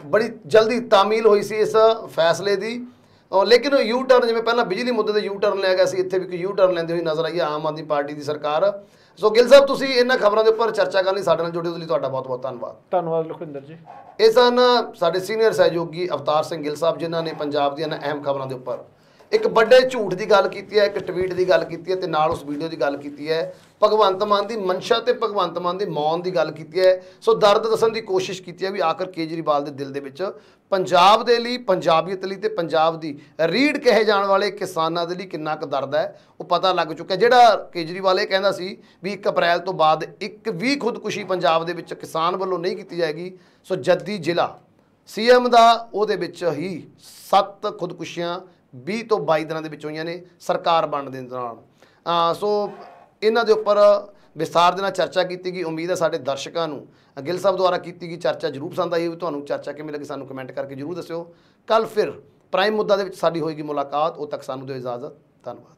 ਬੜੀ ਜਲਦੀ ਤਾਮੀਲ ਹੋਈ ਸੀ ਇਸ ਫੈਸਲੇ ਦੀ। ਲੇਕਿਨ ਯੂ ਟਰਨ ਜਿਵੇਂ ਪਹਿਲਾਂ ਬਿਜਲੀ ਮੁੱਦੇ ਤੇ ਯੂ ਟਰਨ ਲਿਆ ਗਿਆ ਸੀ, ਇੱਥੇ ਵੀ ਕੋਈ ਯੂ ਟਰਨ ਲੈਂਦੇ ਹੋਈ ਨਜ਼ਰ ਆਈ ਹੈ ਆਮ ਆਦਮੀ ਪਾਰਟੀ ਦੀ ਸਰਕਾਰ। ਸੋ ਗਿੱਲ ਸਾਹਿਬ ਤੁਸੀਂ ਇਹਨਾਂ ਖਬਰਾਂ ਦੇ ਉੱਪਰ ਚਰਚਾ ਕਰਨ ਲਈ ਸਾਡੇ ਨਾਲ ਜੁੜੇ ਉਸ ਲਈ ਤੁਹਾਡਾ ਬਹੁਤ ਬਹੁਤ ਧੰਨਵਾਦ। ਧੰਨਵਾਦ ਲਖਵਿੰਦਰ ਜੀ। ਇਹ ਸਨ ਸਾਡੇ ਸੀਨੀਅਰ ਸਹਿਯੋਗੀ ਅਵਤਾਰ ਸਿੰਘ ਗਿੱਲ ਸਾਹਿਬ, ਜਿਨ੍ਹਾਂ ਨੇ ਪੰਜਾਬ ਦੀਆਂ ਅਹਿਮ ਖਬਰਾਂ ਦੇ ਉੱਪਰ ਇੱਕ ਵੱਡੇ ਝੂਠ ਦੀ ਗੱਲ ਕੀਤੀ ਹੈ, ਇੱਕ ਟਵੀਟ ਦੀ ਗੱਲ ਕੀਤੀ ਹੈ ਤੇ ਨਾਲ ਉਸ ਵੀਡੀਓ ਦੀ ਗੱਲ ਕੀਤੀ ਹੈ, ਭਗਵੰਤ ਮਾਨ ਦੀ ਮਨਸ਼ਾ ਤੇ ਭਗਵੰਤ ਮਾਨ ਦੀ ਮੌਨ ਦੀ ਗੱਲ ਕੀਤੀ ਹੈ। ਸੋ ਦਰਦ ਦੱਸਣ ਦੀ ਕੋਸ਼ਿਸ਼ ਕੀਤੀ ਹੈ ਵੀ ਆਖਰ ਕੇਜਰੀਵਾਲ ਦੇ ਦਿਲ ਦੇ ਵਿੱਚ ਪੰਜਾਬ ਦੇ ਲਈ, ਪੰਜਾਬੀਅਤ ਲਈ ਤੇ ਪੰਜਾਬ ਦੀ ਰੀੜ ਕਹੇ ਜਾਣ ਵਾਲੇ ਕਿਸਾਨਾਂ ਦੇ ਲਈ ਕਿੰਨਾ ਕੁ ਦਰਦ ਹੈ ਉਹ ਪਤਾ ਲੱਗ ਚੁੱਕਾ। ਜਿਹੜਾ ਕੇਜਰੀਵਾਲ ਇਹ ਕਹਿੰਦਾ ਸੀ ਵੀ 1 ਅਪ੍ਰੈਲ ਤੋਂ ਬਾਅਦ ਇੱਕ ਵੀ ਖੁਦਕੁਸ਼ੀ ਪੰਜਾਬ ਦੇ ਵਿੱਚ ਕਿਸਾਨ ਵੱਲੋਂ ਨਹੀਂ ਕੀਤੀ ਜਾਏਗੀ। ਸੋ ਜੱਦੀ ਜ਼ਿਲ੍ਹਾ ਸੀਐਮ ਦਾ ਉਹਦੇ ਵਿੱਚ ਹੀ 7 ਖੁਦਕੁਸ਼ੀਆਂ 20 ਤੋਂ 22 ਦਿਨਾਂ ਦੇ ਵਿੱਚ ਹੋਈਆਂ ਨੇ ਸਰਕਾਰ ਬਣਨ ਦੇ ਦੌਰਾਨ। ਸੋ ਇਹਨਾਂ ਦੇ ਉੱਪਰ ਵਿਸਥਾਰ ਦੇ ਨਾਲ ਚਰਚਾ ਕੀਤੀ ਗਈ। ਉਮੀਦ ਹੈ ਸਾਡੇ ਦਰਸ਼ਕਾਂ ਨੂੰ ਗਿੱਲ ਸਾਹਿਬ ਦੁਆਰਾ ਕੀਤੀ ਗਈ ਚਰਚਾ ਜ਼ਰੂਰ ਪਸੰਦ ਆਈ। ਤੁਹਾਨੂੰ ਚਰਚਾ ਕਿਵੇਂ ਲੱਗੀ ਸਾਨੂੰ ਕਮੈਂਟ ਕਰਕੇ ਜ਼ਰੂਰ ਦੱਸਿਓ। ਕੱਲ ਫਿਰ ਪ੍ਰਾਈਮ ਮੁੱਦਾ ਦੇ ਵਿੱਚ ਸਾਡੀ ਹੋਏਗੀ ਮੁਲਾਕਾਤ। ਉਦੋਂ ਤੱਕ ਸਾਨੂੰ ਦਿਓ ਇਜਾਜ਼ਤ। ਧੰਨਵਾਦ।